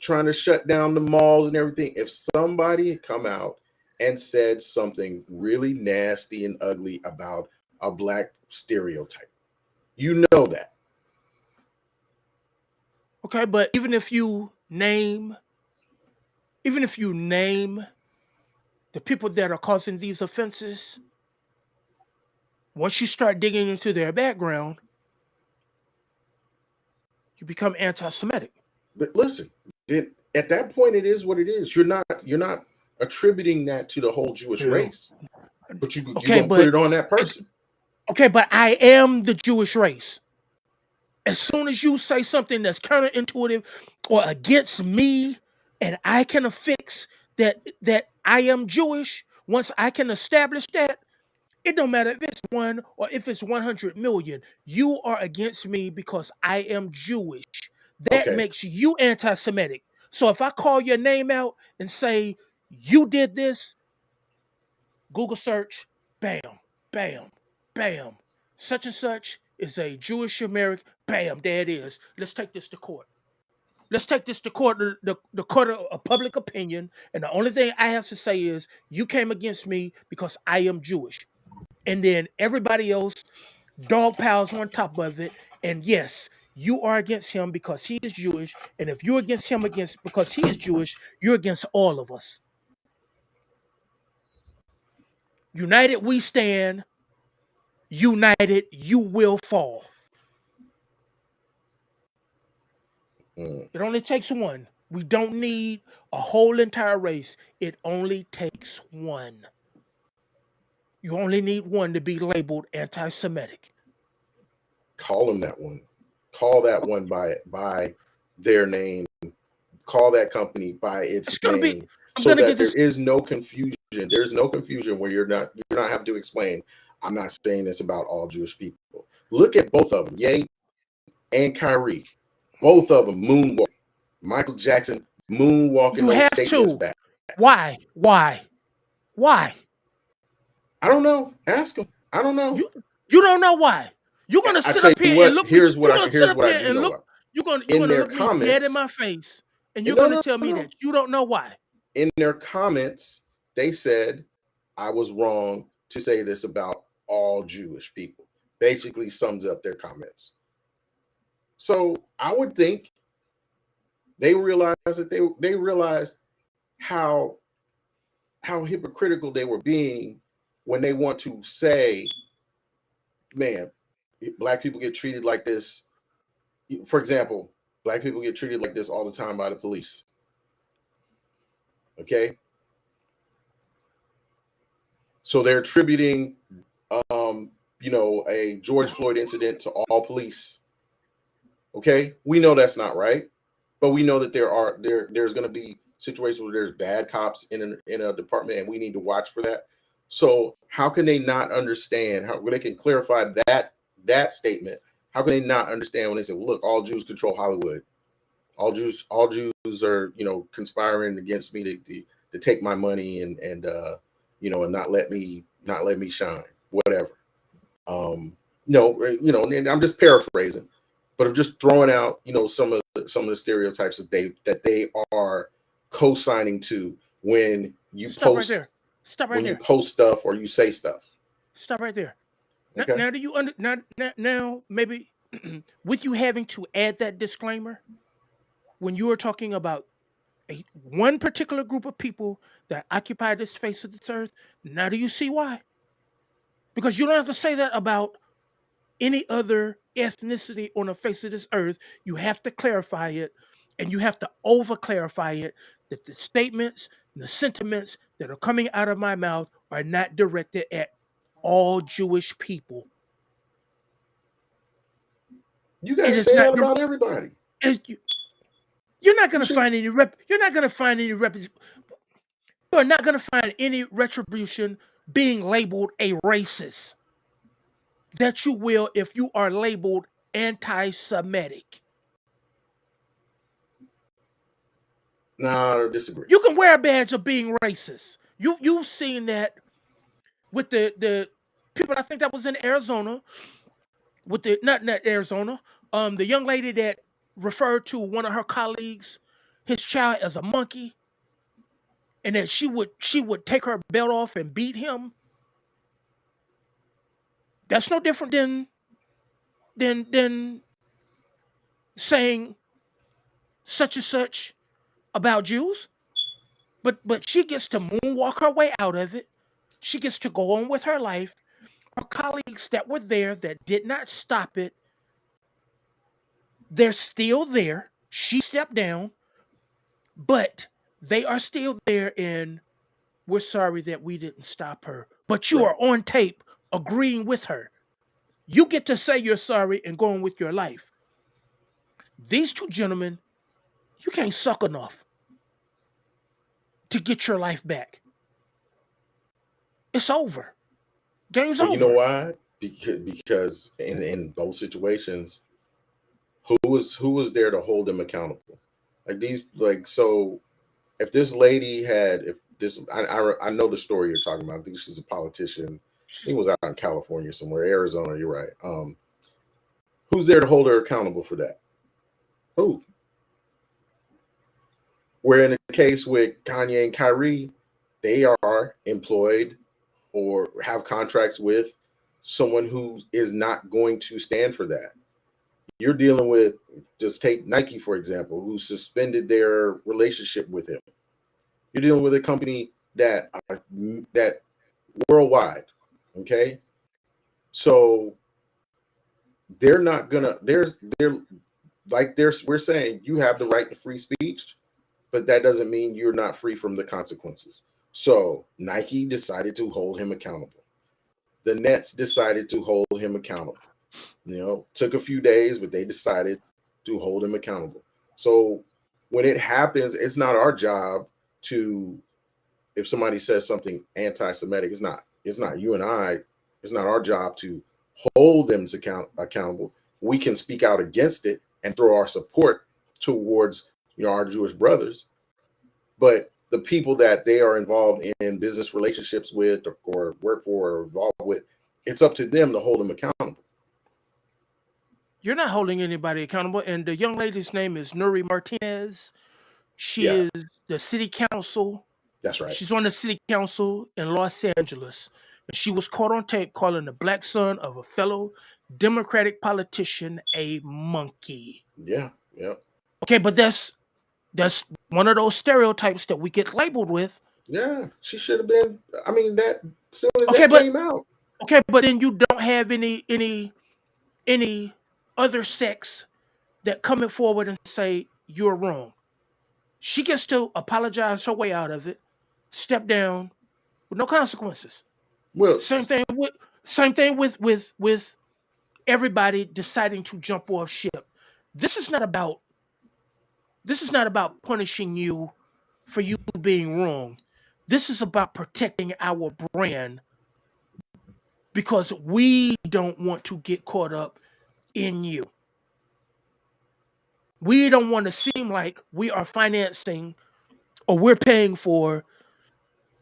trying to shut down the malls and everything if somebody had come out and said something really nasty and ugly about a black stereotype. You know that. Okay, but even if you name the people that are causing these offenses, once you start digging into their background, you become anti-Semitic. But listen, then at that point, it is what it is. You're not attributing that to the whole Jewish race, but you're gonna put it on that person. Okay, but I am the Jewish race. As soon as you say something that's counterintuitive or against me, and I can affix that I am Jewish, once I can establish that, it don't matter if it's 1 or if it's 100 million. You are against me because I am Jewish. That Okay. makes you anti-Semitic. So if I call your name out and say you did this, Google search, bam, bam, bam. Such and such is a Jewish American. Bam, there it is. Let's take this to court. Let's take this to court, the court of public opinion. And the only thing I have to say is you came against me because I am Jewish. And then everybody else dog piles on top of it. And yes, you are against him because he is Jewish. And if you're against him because he is Jewish, you're against all of us. United we stand. United you will fall. It only takes one. We don't need a whole entire race. It only takes one. You only need one to be labeled anti-Semitic. Call them that one. Call that one by their name. Call that company by its name, so that there is no confusion. There's no confusion where you're not having to explain. I'm not saying this about all Jewish people. Look at both of them, Ye and Kyrie. Both of them moonwalk. Michael Jackson moonwalking those statements back. Why? I don't know. Ask them. I don't know. You don't know why. You're gonna sit up here and look. Here's what I do know. You're gonna look me dead in my face, and you're gonna tell me that you don't know why. In their comments, they said I was wrong to say this about all Jewish people. basically sums up their comments. So I would think they realized that they realized how hypocritical they were being when they want to say, man, black people get treated like this. For example, black people get treated like this all the time by the police. Okay. So they're attributing, a George Floyd incident to all police. Okay. We know that's not right, but we know that there's going to be situations where there's bad cops in a department, and we need to watch for that. So how can they not understand how they can clarify that statement? How can they not understand when they say, well, look, all Jews control Hollywood. All Jews are, conspiring against me to take my money and not let me shine, whatever. And I'm just paraphrasing, but I'm just throwing out, some of the stereotypes that they are co-signing to when you post. Right there. Stop right when there. You post stuff or you say stuff. Stop right there. Okay. Now, do you now maybe with you having to add that disclaimer when you are talking about one particular group of people that occupy this face of this earth? Now, do you see why? Because you don't have to say that about any other ethnicity on the face of this earth. You have to clarify it, and you have to over clarify it that the statements and the sentiments that are coming out of my mouth are not directed at all Jewish people. You got to say that about everybody. You're not going to find any You're not going to find any You're not going to find any retribution being labeled a racist that you will if you are labeled anti-Semitic. No, I disagree. You can wear a badge of being racist. You've seen that with the people. I think that was in Arizona with the not Arizona. The young lady that referred to one of her colleagues, his child, as a monkey, and that she would take her belt off and beat him. That's no different than saying such and such about Jews. But she gets to moonwalk her way out of it. She gets to go on with her life. Her colleagues that were there that did not stop it, they're still there. She stepped down, but they are still there, and we're sorry that we didn't stop her. But you are on tape agreeing with her. You get to say you're sorry and go on with your life. These two gentlemen, you can't suck enough to get your life back. It's over. Game's over. You know why? Because in both situations, who was there to hold them accountable? So if this lady I know the story you're talking about. I think she's a politician. I think it was out in California somewhere, Arizona. You're right. Who's there to hold her accountable for that? Who? Where in the case with Kanye and Kyrie, they are employed or have contracts with someone who is not going to stand for that. You're dealing with, just take Nike, for example, who suspended their relationship with him. You're dealing with a company that worldwide, okay? So they're not gonna, we're saying you have the right to free speech, but that doesn't mean you're not free from the consequences. So Nike decided to hold him accountable. The Nets decided to hold him accountable. Took a few days, but they decided to hold him accountable. So when it happens, it's not our job to, if somebody says something anti-Semitic, it's not you and I, it's not our job to hold them accountable. We can speak out against it and throw our support towards our Jewish brothers. But the people that they are involved in business relationships with or work for or involved with, it's up to them to hold them accountable. You're not holding anybody accountable. And the young lady's name is Nuri Martinez. She is the city council. That's right. She's on the city council in Los Angeles. She was caught on tape calling the black son of a fellow Democratic politician a monkey. Yeah. Okay, but that's one of those stereotypes that we get labeled with. Yeah. She should have been. I mean, that as soon as Okay, that but came out. okay, but then you don't have any other sex that coming forward and say you're wrong. She gets to apologize her way out of it, step down with no consequences. Well, Same thing with everybody deciding to jump off ship. This is not about punishing you for you being wrong. This is about protecting our brand because we don't want to get caught up in you. We don't want to seem like we are financing or we're paying for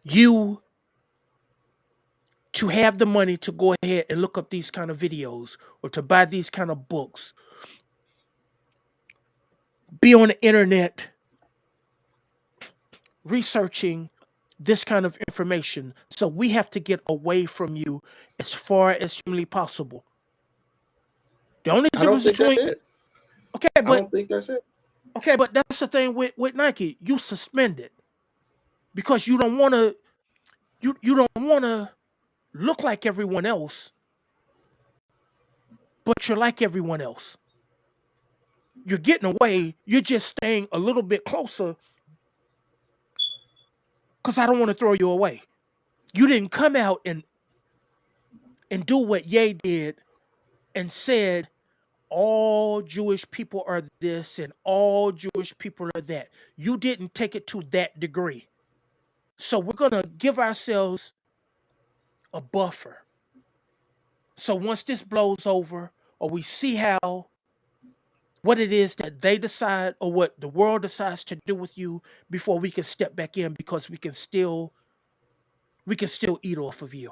you to have the money to go ahead and look up these kind of videos or to buy these kind of books, be on the internet researching this kind of information. So we have to get away from you as far as humanly possible. The only I don't difference think that's between it. okay, I but don't think that's it. okay, but that's the thing with Nike. You suspend it because you don't want to you don't want to look like everyone else, but you're like everyone else. You're getting away. You're just staying a little bit closer because I don't want to throw you away. You didn't come out and do what Ye did and said all Jewish people are this and all Jewish people are that. You didn't take it to that degree. So we're going to give ourselves a buffer. So once this blows over or we see how what it is that they decide or what the world decides to do with you before we can step back in because we can still eat off of you.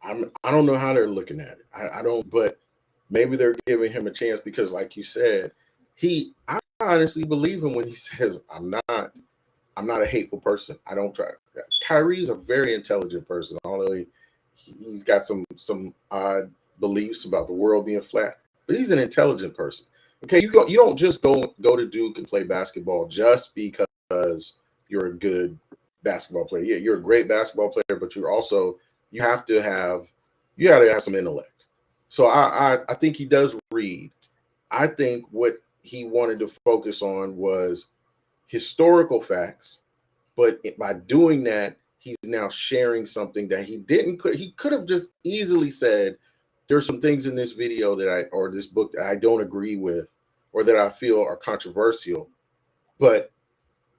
I don't know how they're looking at it. I don't, but maybe they're giving him a chance because, like you said, I honestly believe him when he says, I'm not a hateful person. I don't try. Kyrie's a very intelligent person, although he's got some odd beliefs about the world being flat, but he's an intelligent person. Okay, you don't just go to Duke and play basketball just because you're a good basketball player. Yeah, you're a great basketball player, but you have to have some intellect. So I think he does read. I think what he wanted to focus on was historical facts, but by doing that, he's now sharing something that he could have just easily said, there's some things in this video or this book that I don't agree with or that I feel are controversial, but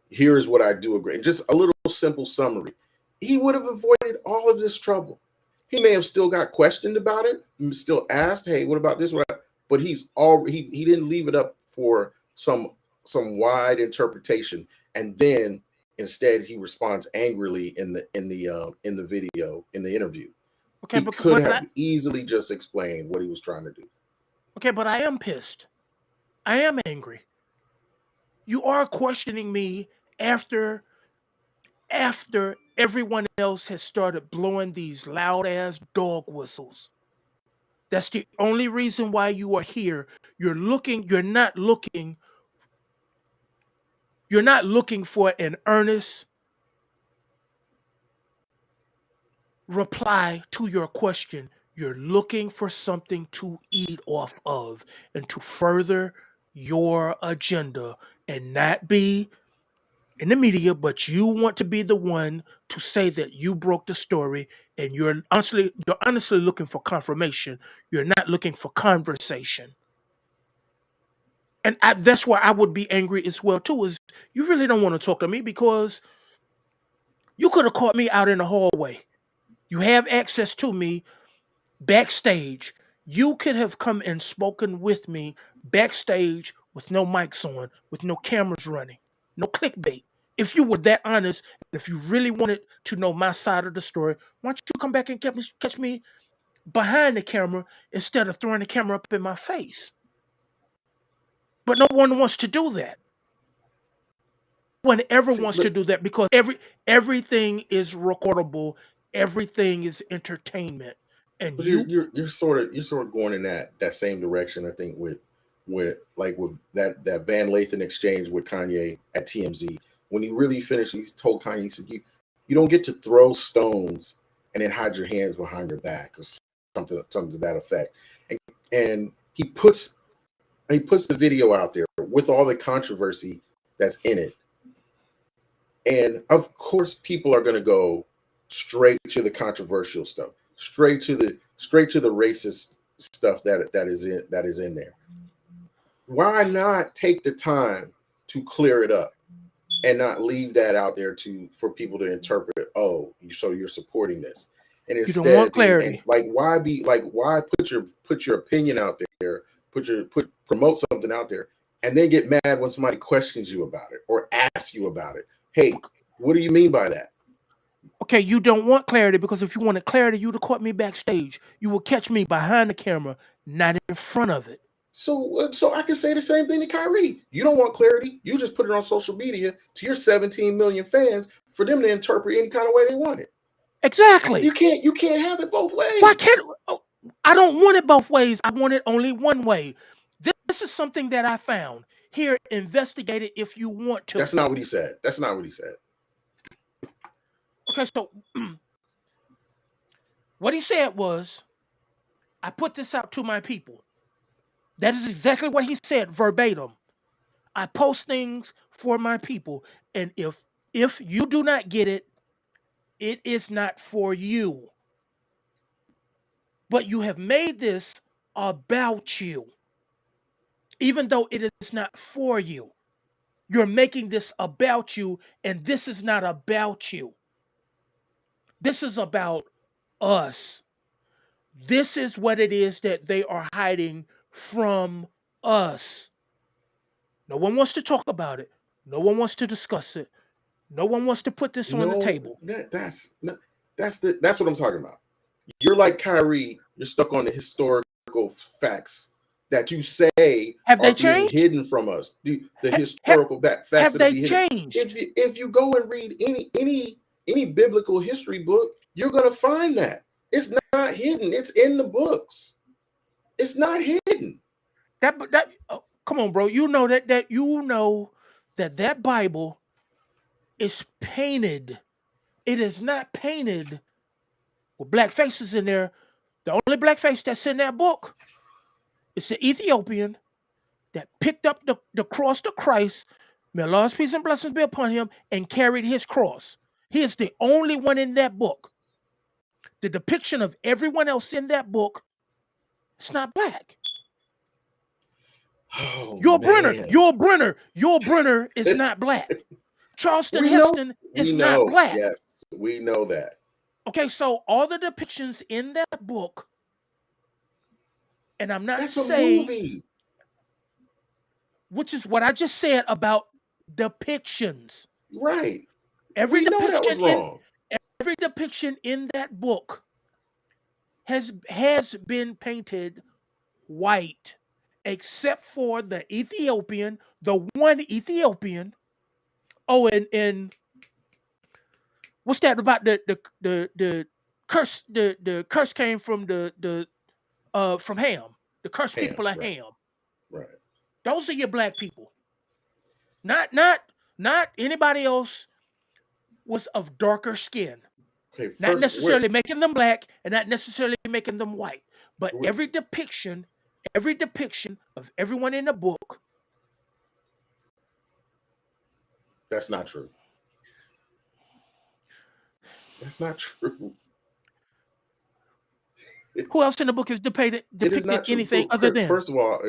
here's what I do agree. And just a little simple summary. He would have avoided all of this trouble. He may have still got questioned about it, still asked, hey, what about this? But he didn't leave it up for some wide interpretation. And then instead he responds angrily in the video, in the interview. Okay, he could have easily just explained what he was trying to do. Okay, but I am pissed. I am angry. You are questioning me after everyone else has started blowing these loud ass dog whistles. That's the only reason why you are here. You're not looking for an earnest reply to your question. You're looking for something to eat off of and to further your agenda and not be in the media, but you want to be the one to say that you broke the story and you're honestly looking for confirmation. You're not looking for conversation. And that's why I would be angry as well too, is you really don't want to talk to me because you could have caught me out in the hallway. You have access to me backstage. You could have come and spoken with me backstage with no mics on, with no cameras running, no clickbait. If you were that honest, if you really wanted to know my side of the story, why don't you come back and catch me behind the camera instead of throwing the camera up in my face? But no one wants to do that. No one ever wants to do that because everything is recordable everything is entertainment, and But you you're sort of going in that same direction. I think with that Van Lathan exchange with Kanye at TMZ, when he really finished, he told Kanye, he said, you don't get to throw stones and then hide your hands behind your back or something to that effect. And he puts the video out there with all the controversy that's in it. And of course, people are going to go straight to the controversial stuff, straight to the racist stuff that is in there. Why not take the time to clear it up and not leave that out there for people to interpret? Oh, so you're supporting this, and you don't want instead clarity. why put your opinion out there, promote something out there, and then get mad when somebody questions you about it or asks you about it. Hey, what do you mean by that? Okay, you don't want clarity because if you wanted clarity, you'd have caught me backstage. You will catch me behind the camera, not in front of it. So I can say the same thing to Kyrie. You don't want clarity. You just put it on social media to your 17 million fans for them to interpret any kind of way they want it. Exactly. You can't have it both ways. Why can't I don't want it both ways. I want it only one way. This is something that I found. Here, investigate it if you want to. That's not what he said. Okay, so what he said was, I put this out to my people. That is exactly what he said verbatim. I post things for my people. And if you do not get it, it is not for you. But you have made this about you. Even though it is not for you. You're making this about you, and this is not about you. This is about us. This is what it is that they are hiding from us. No one wants to talk about it. No one wants to discuss it. No one wants to put this on the table. That's what I'm talking about. You're like Kyrie. You're stuck on the historical facts that you say Have are they being changed? hidden from us. The historical facts Have that are they being hidden. changed? If you go and read any biblical history book, you're gonna find that it's not hidden. It's in the books. It's not hidden. Come on, bro. You know that Bible is painted. It is not painted with black faces in there. The only black face that's in that book is the Ethiopian that picked up the cross to Christ, may Allah's peace and blessings be upon him, and carried his cross. He is the only one in that book. The depiction of everyone else in that book, it's not black. Oh, Your man. Brenner is not black. Charleston We know. Heston is not black. Yes, we know that. Okay, so all the depictions in that book, and I'm not That's a saying, movie. which is what I just said about depictions. Right. Every We know that was depiction wrong. every depiction in that book has been painted white, except for the Ethiopian, the one Ethiopian. Oh, and what's that about the curse? The curse came from from Ham. The cursed people are Right. Ham. Right. Those are your black people. Not anybody else was of darker skin. Okay. Not First, necessarily making them black and not necessarily making them white. But every depiction of everyone in the book. that's not true. That's not true. Who else in the book is depicted anything other than? First of all,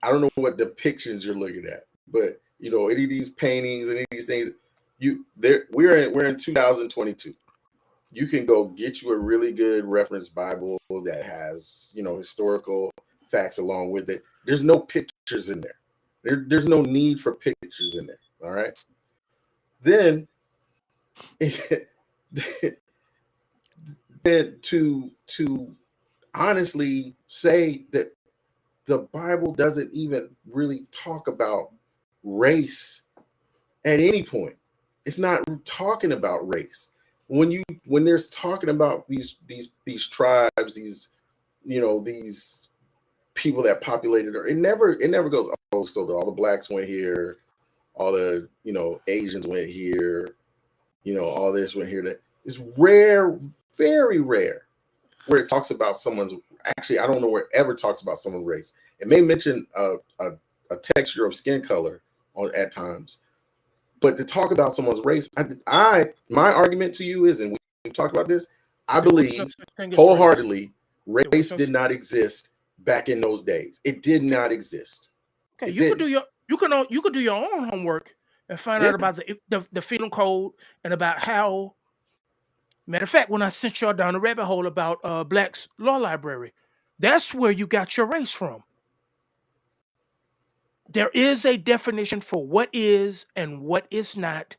I don't know what depictions you're looking at, but any of these paintings, any of these things, we're in 2022. You can go get you a really good reference Bible that has historical facts along with it. There's no pictures in there. There's no need for pictures in there. All right. Then to honestly say that the Bible doesn't even really talk about race at any point. It's not talking about race. when there's talking about these tribes, these these people that populated her, it never goes, oh, so all the blacks went here, all the Asians went here, all this went here. That is rare, very rare, where it talks about someone's. Actually, I don't know where it ever talks about someone's race. It may mention a texture of skin color at times, but to talk about someone's race, my argument to you is, and we've talked about this, I believe wholeheartedly, race did not exist back in those days. It did not exist. Okay, you could do your own homework and find out about the penal code and about how. Matter of fact, when I sent y'all down the rabbit hole about Black's Law Library, that's where you got your race from. There is a definition for what is and what is not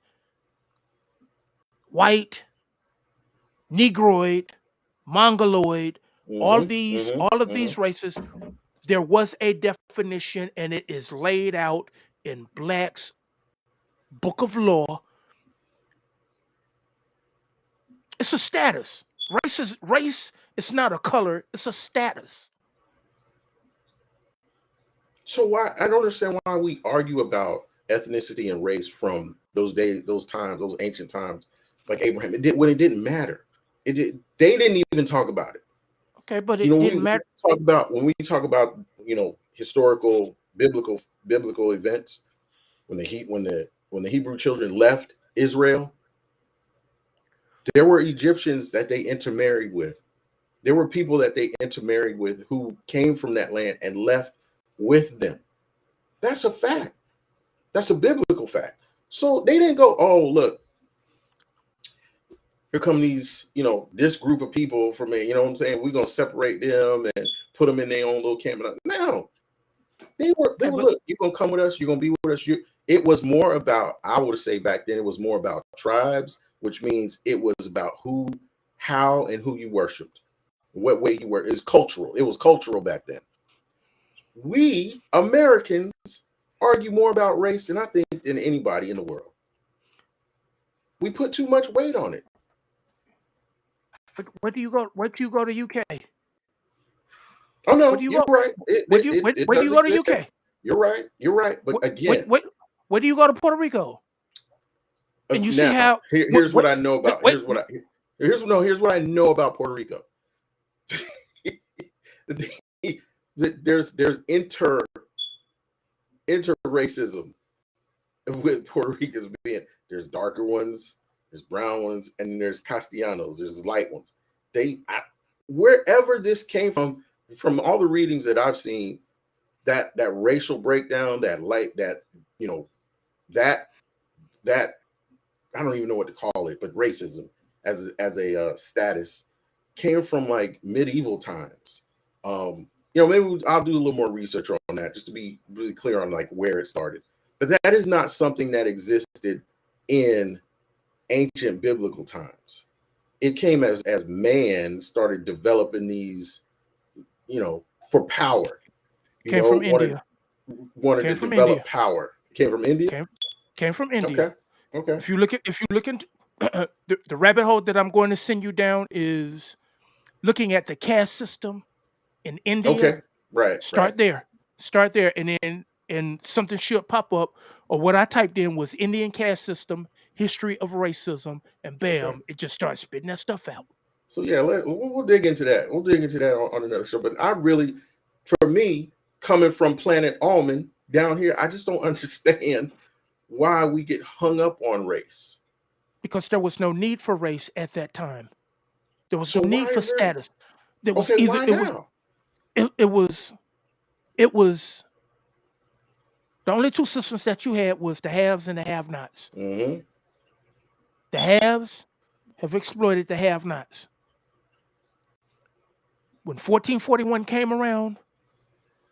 white, Negroid, Mongoloid, all of these races. There was a definition, and it is laid out in Black's Book of Law. It's a status. Race is not a color, it's a status. So why I don't understand why we argue about ethnicity and race from those days, those times, those ancient times, like Abraham. When it didn't matter. They didn't even talk about it. Okay, but it didn't matter. When we talk about historical biblical events, when the Hebrew children left Israel, there were Egyptians that they intermarried with. There were people that they intermarried with who came from that land and left with them. That's a fact. That's a biblical fact. So they didn't go, oh, look, here come these, this group of people from me, what I'm saying? We're going to separate them and put them in their own little camp. No, they were, look, you're going to come with us. You're going to be with us. It was more about, I would say back then, it was more about tribes, which means it was about who, how, and who you worshiped, what way you were. It's cultural. It was cultural back then. We Americans argue more about race than I think than anybody in the world. We put too much weight on it. But where do you go? Where do you go to UK? Oh no, you're right. Where do you go to UK? You're right. But again, where do you go to Puerto Rico? And you see how here's what I know about here's what I know about Puerto Rico. There's inter-racism with Puerto Ricans being, there's darker ones, there's brown ones, and there's Castellanos, there's light ones. Wherever this came from all the readings that I've seen, that racial breakdown, that I don't even know what to call it, but racism as a status came from like medieval times. Maybe I'll do a little more research on that just to be really clear on like where it started. But that is not something that existed in ancient biblical times. It came as man started developing these, for power. Came from India. Wanted to develop power. Came from India? Came from India. Okay. If you look into the rabbit hole that I'm going to send you down is looking at the caste system in India. Okay. Right. Start there, and then something should pop up. Or what I typed in was Indian caste system, history of racism, and bam, it just starts spitting that stuff out. So yeah, we'll dig into that. We'll dig into that on another show. But for me, coming from planet Almond down here, I just don't understand why we get hung up on race. Because there was no need for race at that time. There was no need for status. There was it was the only two systems that you had was the haves and the have-nots. Mm-hmm. The haves have exploited the have-nots. When 1441 came around,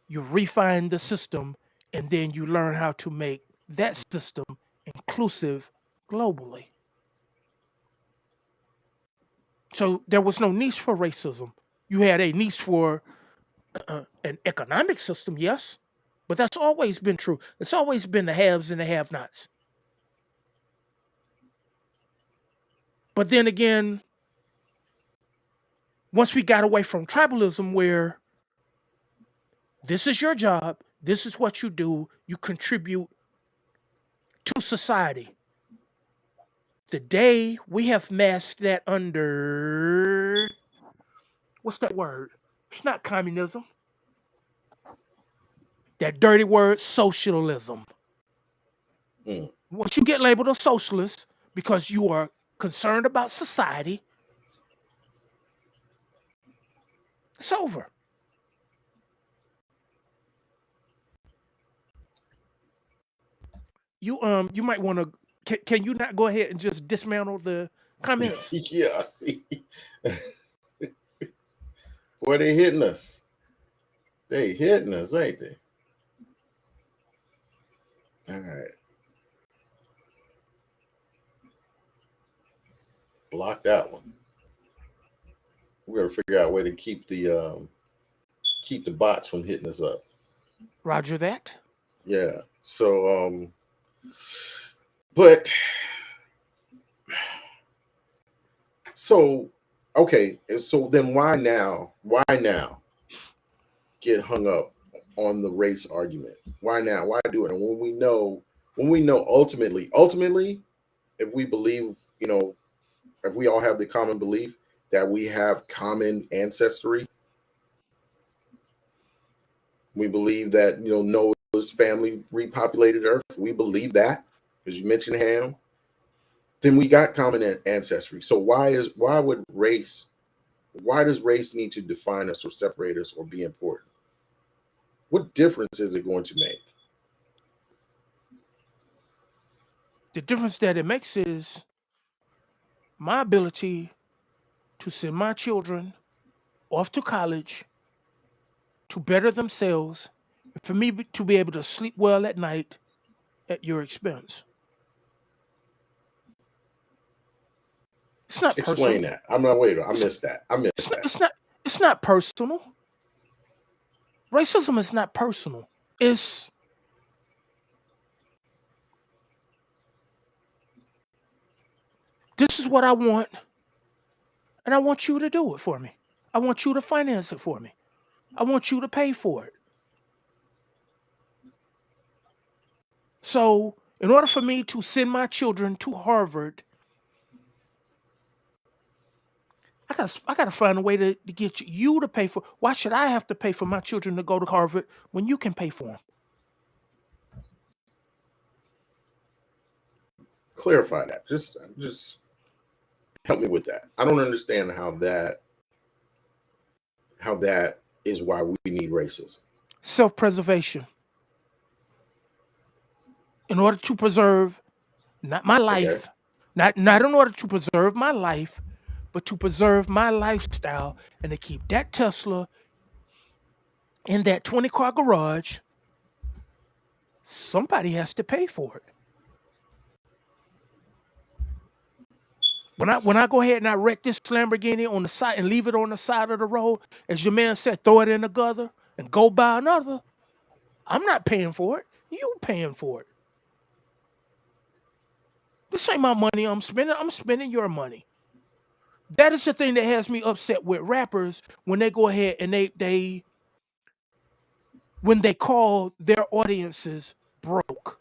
you refined the system, and then you learn how to make that system inclusive globally. So there was no niche for racism. You had a niche for an economic system, yes, but that's always been true. It's always been the haves and the have-nots. But then again, once we got away from tribalism, where this is your job, this is what you do, you contribute to society. Today, we have masked that under, what's that word? It's not communism. That dirty word, socialism. Mm. Once you get labeled a socialist because you are concerned about society, it's over. You might want to. Can you not go ahead and just dismantle the comments? Yeah, I see. Boy, they hitting us. They hitting us, ain't they? All right. Block that one. We got to figure out a way to keep the bots from hitting us up. Roger that. Yeah. So but so okay, so then why now get hung up on the race argument? Why now? Why do it? And when we know ultimately, if we believe, if we all have the common belief that we have common ancestry, we believe that Noah's family repopulated Earth. We believe that, as you mentioned Ham. Then we got common ancestry. So why does race need to define us or separate us or be important? What difference is it going to make? The difference that it makes is my ability to send my children off to college to better themselves, and for me to be able to sleep well at night at your expense. It's not Explain personal. that. I'm not waiting. I missed that. It's not personal. Racism is not personal. It's this is what I want, and I want you to do it for me. I want you to finance it for me. I want you to pay for it. So, in order for me to send my children to Harvard, I gotta find a way to get you to pay for. Why should I have to pay for my children to go to Harvard when you can pay for them? Clarify that. Just help me with that. I don't understand how that is why we need racism. Self-preservation. In order to preserve not my life, Okay. not in order to preserve my life, but to preserve my lifestyle and to keep that Tesla in that 20-car garage, somebody has to pay for it. When I go ahead and I wreck this Lamborghini on the side and leave it on the side of the road, as your man said, throw it in the gutter and go buy another, I'm not paying for it. You paying for it. This ain't my money I'm spending. I'm spending your money. That is the thing that has me upset with rappers when they go ahead and they when they call their audiences broke.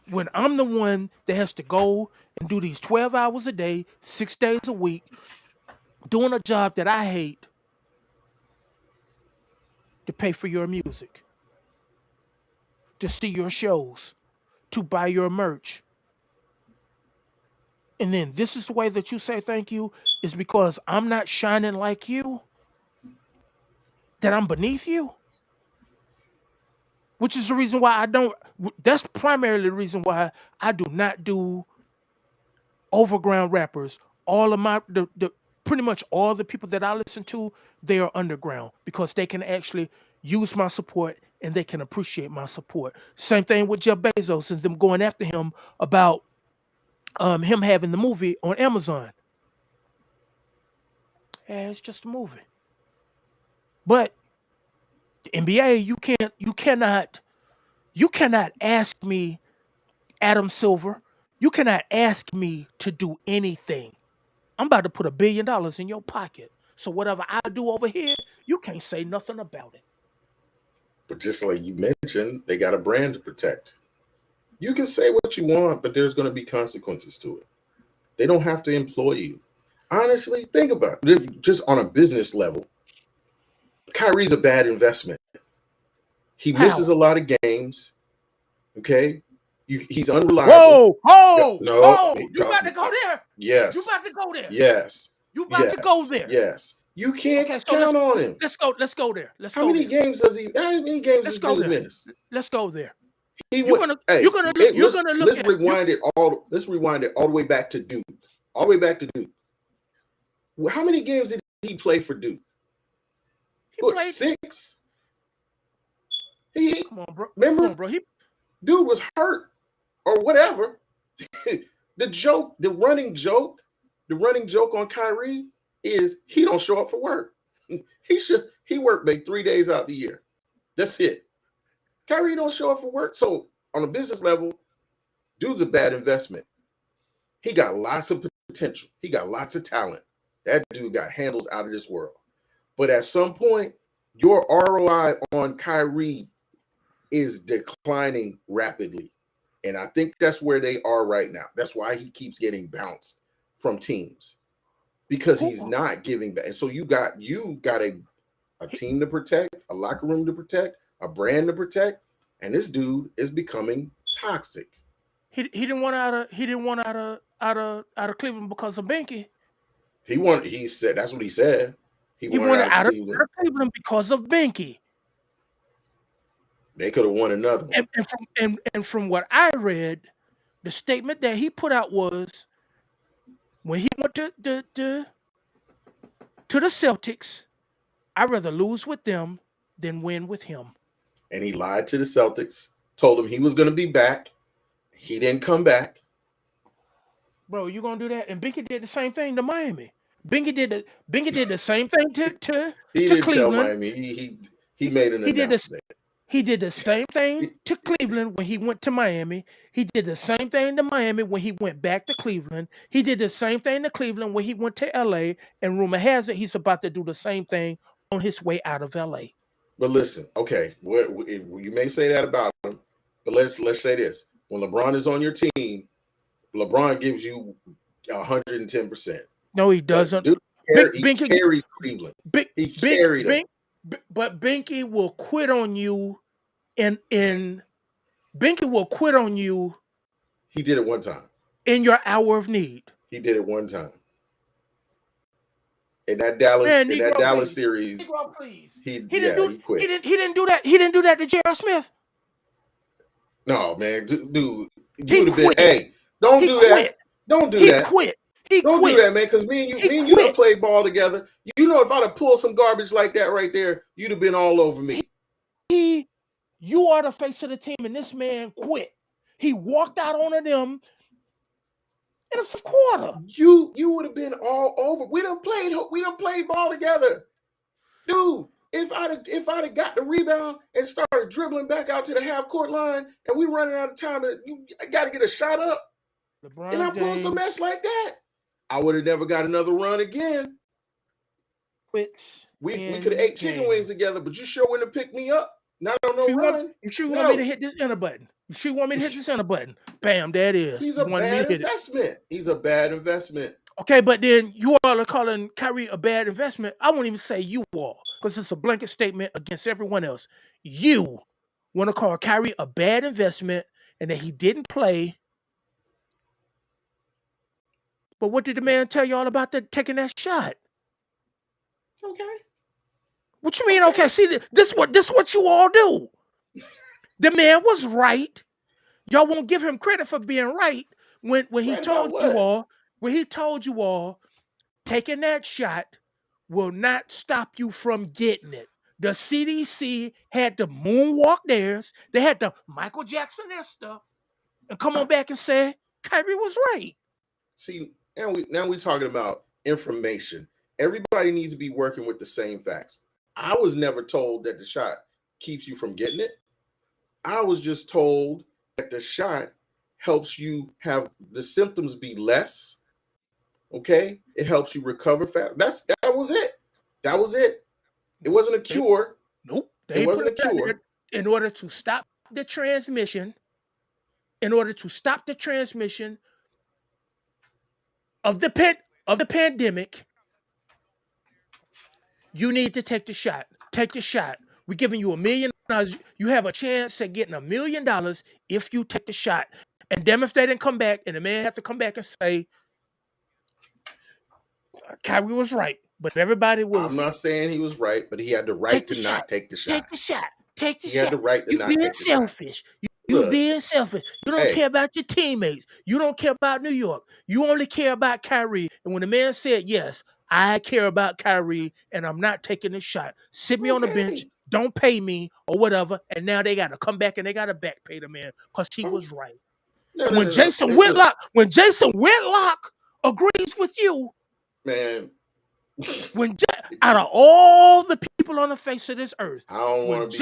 When I'm the one that has to go and do these 12 hours a day, 6 days a week, doing a job that I hate to pay for your music, to see your shows, to buy your merch. And then this is the way that you say thank you is because I'm not shining like you, that I'm beneath you, which is the reason why that's primarily the reason why I do not do overground rappers. All of the pretty much all the people that I listen to, they are underground because they can actually use my support and they can appreciate my support. Same thing with Jeff Bezos and them going after him about him having the movie on Amazon. Yeah, it's just a movie. But the NBA, you cannot ask me, Adam Silver, You cannot ask me to do anything. I'm about to put $1 billion in your pocket. So whatever I do over here, you can't say nothing about it. But just like you mentioned, they got a brand to protect. You can say what you want, but there's going to be consequences to it. They don't have to employ you. Honestly, think about it. Just on a business level, Kyrie's a bad investment. He misses a How? lot of games. Okay, he's unreliable. Whoa, whoa, No, whoa! You about to go there? You yes, about to go there? yes, You about to go yes, there? yes. You can't Okay, so count on him. let's go. Let's go there. Let's How go many there. games does he? How many games Let's does go dude there. miss? Let's go there. He You're went. gonna Hey, you're gonna look you're gonna look let's at you. rewind it all. Let's rewind it all the way back to Duke. All the way back to Duke. How many games did he play for Duke? He What, played. 6? He Come on, bro. remember, Come on, bro. dude was hurt or whatever. The running joke on Kyrie is he don't show up for work. He worked like 3 days out the year. That's it. Kyrie don't show up for work. So on a business level, dude's a bad investment. He got lots of potential. He got lots of talent. That dude got handles out of this world. But at some point, your ROI on Kyrie is declining rapidly. And I think that's where they are right now. That's why he keeps getting bounced from teams, because he's not giving back. And so you got a team to protect, a locker room to protect, a brand to protect, and this dude is becoming toxic. He didn't want out of Cleveland because of Binky. He said that's what he said. He He wanted wanted out of Cleveland. out of Cleveland because of Binky. They could have won another one. And from what I read, the statement that he put out was when he went to the Celtics, I'd rather lose with them than win with him. And he lied to the Celtics, told them he was going to be back. He didn't come back. Bro, you gonna do that? And Binky did the same thing to Miami. Binky did the same thing to He didn't Cleveland. tell Miami. He made an announcement. He did the same thing to Cleveland when he went to Miami. He did the same thing to Miami when he went back to Cleveland. He did the same thing to Cleveland when he went to LA. And rumor has it he's about to do the same thing on his way out of LA. But listen, okay, you may say that about him, but let's say this: when LeBron is on your team, LeBron gives you 110%. No, he doesn't. He carried Cleveland. He carried him. But Binky will quit on you, and Binky will quit on you. He did it one time. In your hour of need. He did it one time. In that Dallas series, Negro, please. he quit. He didn't do that. He didn't do that to J.R. Smith. No, man, dude, you would have been. Hey, don't do that. Don't do that. Quit. Don't do that, man. Because me and you don't play ball together. You know, if I'd have pulled some garbage like that right there, you'd have been all over me. You are the face of the team, and this man quit. He walked out on them in the fourth quarter. You would have been all over. We done played ball together, dude. If I'd have got the rebound and started dribbling back out to the half court line, and we running out of time, and you got to get a shot up, and I'm pulling some mess like that, I would have never got another run again. We could have ate chicken wings together, but you sure wouldn't have picked me up. Not on no run. You sure want me to hit this enter button? You sure want me to hit this enter button? Bam, there it is. He's a bad investment. He's a bad investment. Okay, but then you all are calling Kyrie a bad investment. I won't even say you all, because it's a blanket statement against everyone else. You want to call Kyrie a bad investment and that he didn't play. But what did the man tell y'all about taking that shot? Okay. What you mean? Okay, see, this what you all do. The man was right. Y'all won't give him credit for being right when he told you all taking that shot will not stop you from getting it. The CDC had to moonwalk theirs. They had to Michael Jackson their stuff and come on back and say Kyrie was right. See, now we're talking about information. Everybody needs to be working with the same facts. I was never told that the shot keeps you from getting it. I was just told that the shot helps you have the symptoms be less. Okay, it helps you recover fast. That was it. That was it. It wasn't a cure. Nope. It wasn't a cure. In order to stop the transmission. In order to stop the transmission of the pandemic, you need to take the shot. Take the shot. We're giving you $1 million. You have a chance at getting $1 million if you take the shot. And damn if they didn't come back, and the man have to come back and say, Kyrie was right. But everybody was. I'm not saying he was right, but he had the right to not take the shot. Take the shot. Take the shot. He had the right to not take the shot. You're being selfish. You're being selfish. You don't care about your teammates. You don't care about New York. You only care about Kyrie. And when the man said, yes, I care about Kyrie and I'm not taking the shot. Sit me on the bench. Don't pay me or whatever. And now they got to come back and they got to back pay the man because he was right. When Jason Whitlock agrees with you, man. Out of all the people on the face of this earth, I don't want to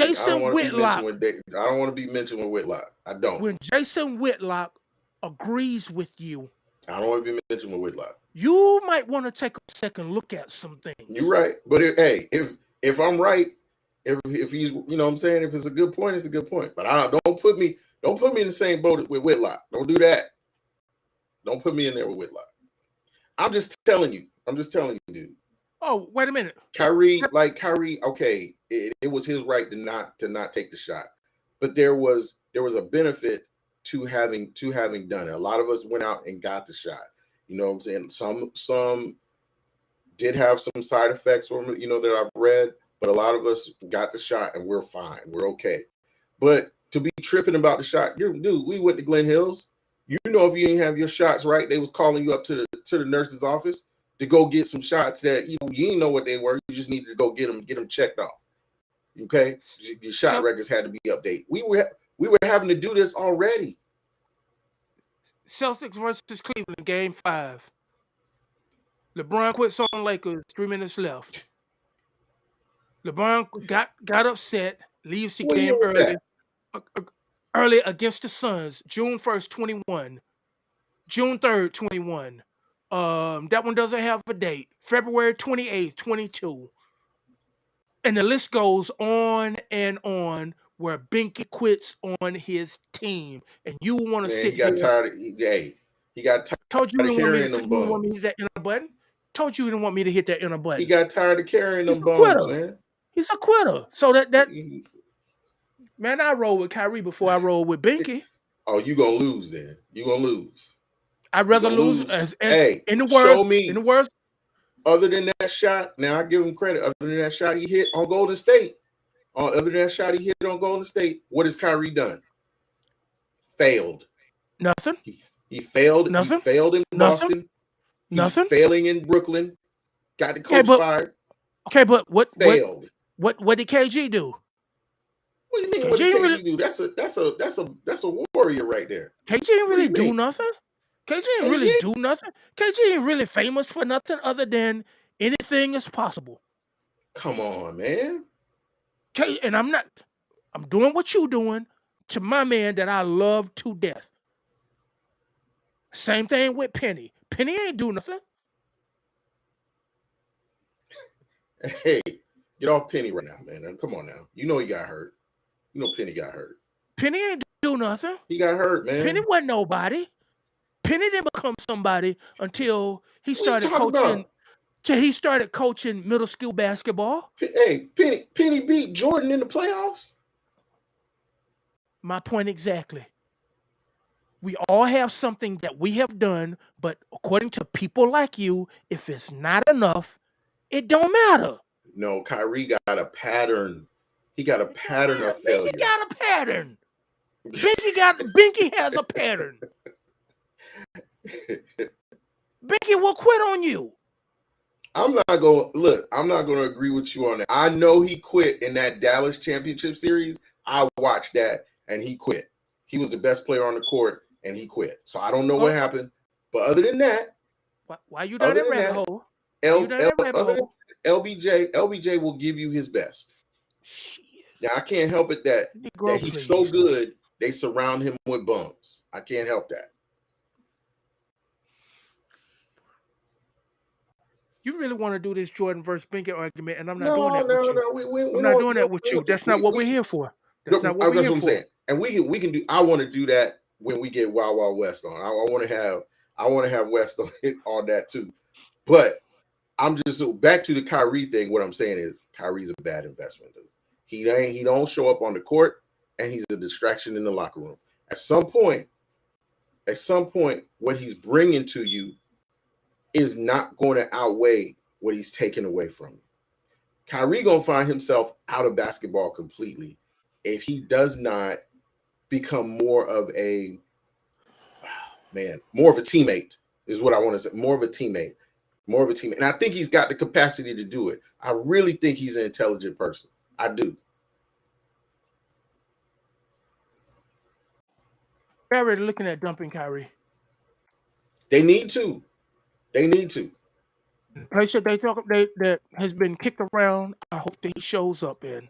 be mentioned with Whitlock. I don't. When Jason Whitlock agrees with you, I don't want to be mentioned with Whitlock. You might want to take a second look at some things. You're right, but if I'm right, if he's, you know what I'm saying, if it's a good point, it's a good point. But don't put me in the same boat with Whitlock. Don't do that. Don't put me in there with Whitlock. I'm just telling you, dude. Oh, wait a minute. Kyrie, okay, it was his right to not take the shot. But there was a benefit to having done it. A lot of us went out and got the shot. You know what I'm saying? Some did have some side effects from it, that I've read, but a lot of us got the shot and we're fine. We're okay. But to be tripping about the shot, dude, we went to Glen Hills. If you didn't have your shots right, they was calling you up to the nurse's office to go get some shots that you didn't know what they were. You just needed to go get them checked off. Okay, your shot records had to be updated. We were having to do this already. Celtics versus Cleveland, Game 5. LeBron quits on Lakers. 3 minutes left. LeBron got upset. Leaves the game early against the Suns. June 1st, 21. June 3rd, 21. That one doesn't have a date. February 28th, 22. And the list goes on and on where Binky quits on his team. And you want to sit here. He got tired told you of carrying them bums. Want me to hit that enter button? Told you he didn't want me to hit that enter button. He got tired of carrying them bums, man. He's a quitter. So man, I roll with Kyrie before I roll with Binky. Oh, you gonna lose then. You gonna lose. I'd rather lose in the worst. Show me. In the worst. Other than that shot, now I give him credit. Other than that shot he hit on Golden State, what has Kyrie done? Failed. Nothing. He failed. Nothing. He failed in Boston. Nothing. He's failing in Brooklyn. Got the coach fired. Okay, but what failed? What did KG do? What do you mean? What did KG do? That's a warrior right there. KG ain't really do nothing. KG ain't really do nothing. KG ain't really famous for nothing other than anything is possible. Come on, man. Okay, and I'm doing what you doing to my man that I love to death. Same thing with Penny. Penny ain't do nothing. Hey, get off Penny right now, man. Come on now. He got hurt. Penny got hurt. Penny ain't do nothing. He got hurt, man. Penny wasn't nobody. Penny didn't become somebody until he started coaching. Till he started coaching middle school basketball. Hey, Penny beat Jordan in the playoffs. My point exactly. We all have something that we have done, but according to people like you, if it's not enough, it don't matter. No, Kyrie got a pattern. He got a pattern of failure. Binky got a pattern. Binky has a pattern. Binky will quit on you. I'm not going to agree with you on that. I know he quit in that Dallas championship series. I watched that and he quit. He was the best player on the court and he quit. So I don't know what happened. But other than that, why you down that rabbit hole? LBJ will give you his best. Shit. Now I can't help it that he's so good they surround him with bums. I can't help that. You really want to do this Jordan versus Binkett argument, and I'm not doing No, that with no, you. no. We I'm not don't. doing that with you. That's not what we're here for. That's not what we're That's here what I'm for. saying. And we can do. I want to do that when we get Wild Wild West on. I want to have West on it, on that too. But I'm just so back to the Kyrie thing. What I'm saying is Kyrie's a bad investment, dude. He don't show up on the court, and he's a distraction in the locker room. At some point, what he's bringing to you is not going to outweigh what he's taking away from you. Kyrie gonna find himself out of basketball completely if he does not become more of a teammate, is what I want to say. More of a teammate. And I think he's got the capacity to do it. I really think he's an intelligent person. I do. They're already looking at dumping Kyrie. They need to. Place that that has been kicked around. I hope that he shows up in,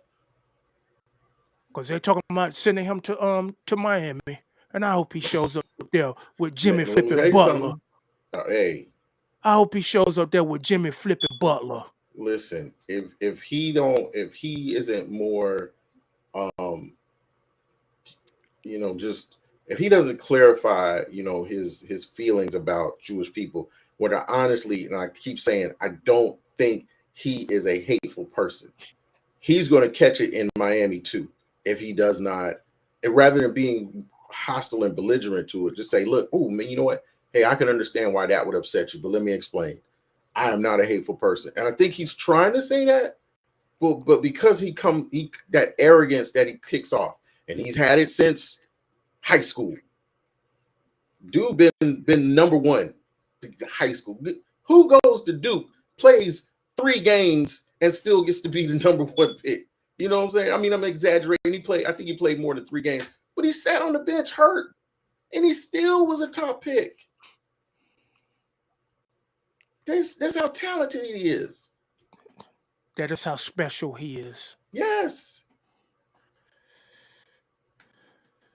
because they're talking about sending him to Miami, and I hope he shows up there with Jimmy Let me tell Flippin' you Butler. something. Hey, I hope he shows up there with Jimmy Flippin' Butler. listen, if he isn't more, just if he doesn't clarify, his feelings about Jewish people, what I honestly, and I keep saying, I don't think he is a hateful person. He's going to catch it in Miami too if he does not. And rather than being hostile and belligerent to it, just say, look, oh man, you know what? Hey, I can understand why that would upset you, but let me explain. I am not a hateful person. And I think he's trying to say that, but because that arrogance that he kicks off, and he's had it since high school. Dude been number one high school. Who goes to Duke, plays 3 games, and still gets to be the number 1 pick? You know what I'm saying? I mean, I'm exaggerating. I think he played more than 3 games, but he sat on the bench hurt, and he still was a top pick. That's how talented he is. That is how special he is. Yes.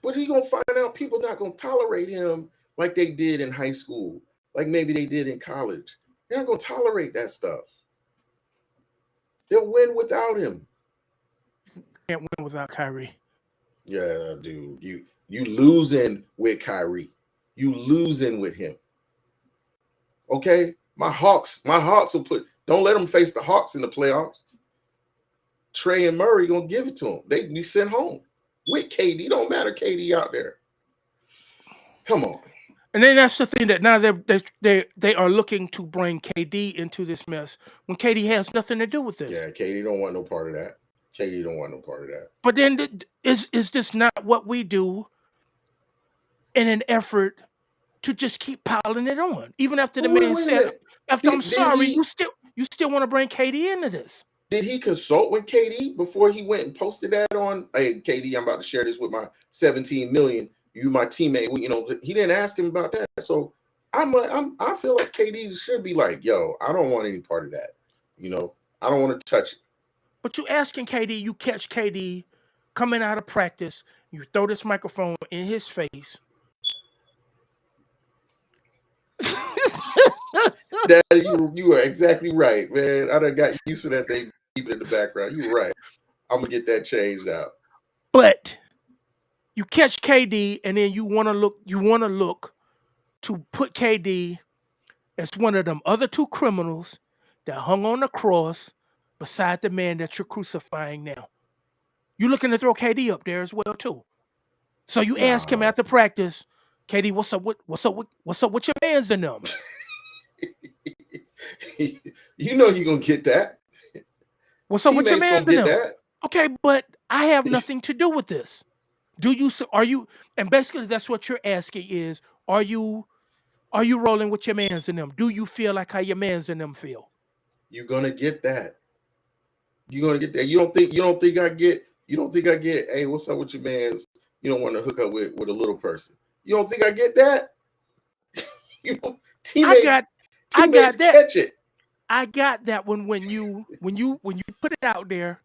But he's going to find out people not going to tolerate him like they did in high school, like maybe they did in college. They're not going to tolerate that stuff. They'll win without him. Can't win without Kyrie. Yeah, dude. You losing with Kyrie. You losing with him. Okay? My Hawks will don't let them face the Hawks in the playoffs. Trey and Murray going to give it to them. They be sent home with KD. Don't matter KD out there. Come on. And then that's the thing, that now they are looking to bring KD into this mess when KD has nothing to do with this. Yeah, KD don't want no part of that. KD don't want no part of that. But then is this not what we do in an effort to just keep piling it on? Even after the man said, after I'm sorry, you still want to bring KD into this. Did he consult with KD before he went and posted that on, hey, KD, I'm about to share this with my 17 million. You my teammate. He didn't ask him about that. So I feel like KD should be like, yo, I don't want any part of that. I don't want to touch it. But you asking KD, you catch KD coming out of practice, you throw this microphone in his face. Daddy, you are exactly right, man. I done got used to that thing even in the background. You were right. I'm gonna get that changed out. But you catch KD, and then you want to look to put KD as one of them other 2 criminals that hung on the cross beside the man that you're crucifying now. You're looking to throw KD up there as well too. So you ask him after practice, KD, what's up with your mans in them? You're gonna get that. What's up with your mans in them? That. Okay, but I have nothing to do with this. And basically that's what you're asking is, are you rolling with your mans in them? Do you feel like how your mans in them feel? You're gonna get that. You're gonna get that. You don't think I get, hey, what's up with your mans? You don't want to hook up with a little person. You don't think I get that? Teammates I got that. Catch it. I got that when you put it out there.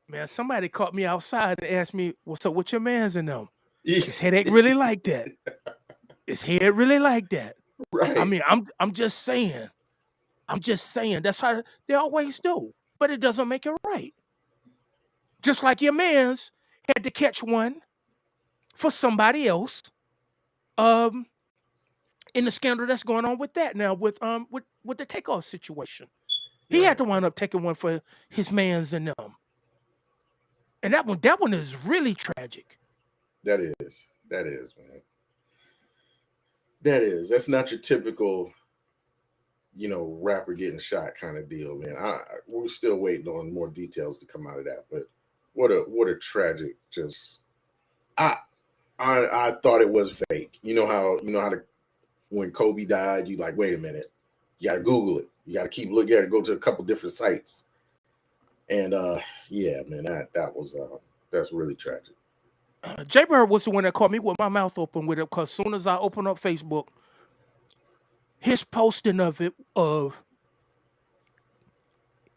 Man, somebody caught me outside and asked me, what's up with your mans in them? His head ain't really like that. His head really like that. I Right. mean, I'm just saying. I'm just saying. That's how they always do. But it doesn't make it right. Just like your man's had to catch one for somebody else. Um, in the scandal that's going on with that now with the takeoff situation. He had Right. to wind up taking one for his man's and them. And that one is really tragic. That is. That is, man. That is. That's not your typical, rapper getting shot kind of deal, man. We're still waiting on more details to come out of that. But what a tragic just I thought it was fake. You know how when Kobe died, you like, wait a minute, you gotta Google it. You gotta keep looking, you gotta go to a couple different sites. And yeah, man, that's really tragic. Jay Bird was the one that caught me with my mouth open with it because as soon as I opened up Facebook, his posting of it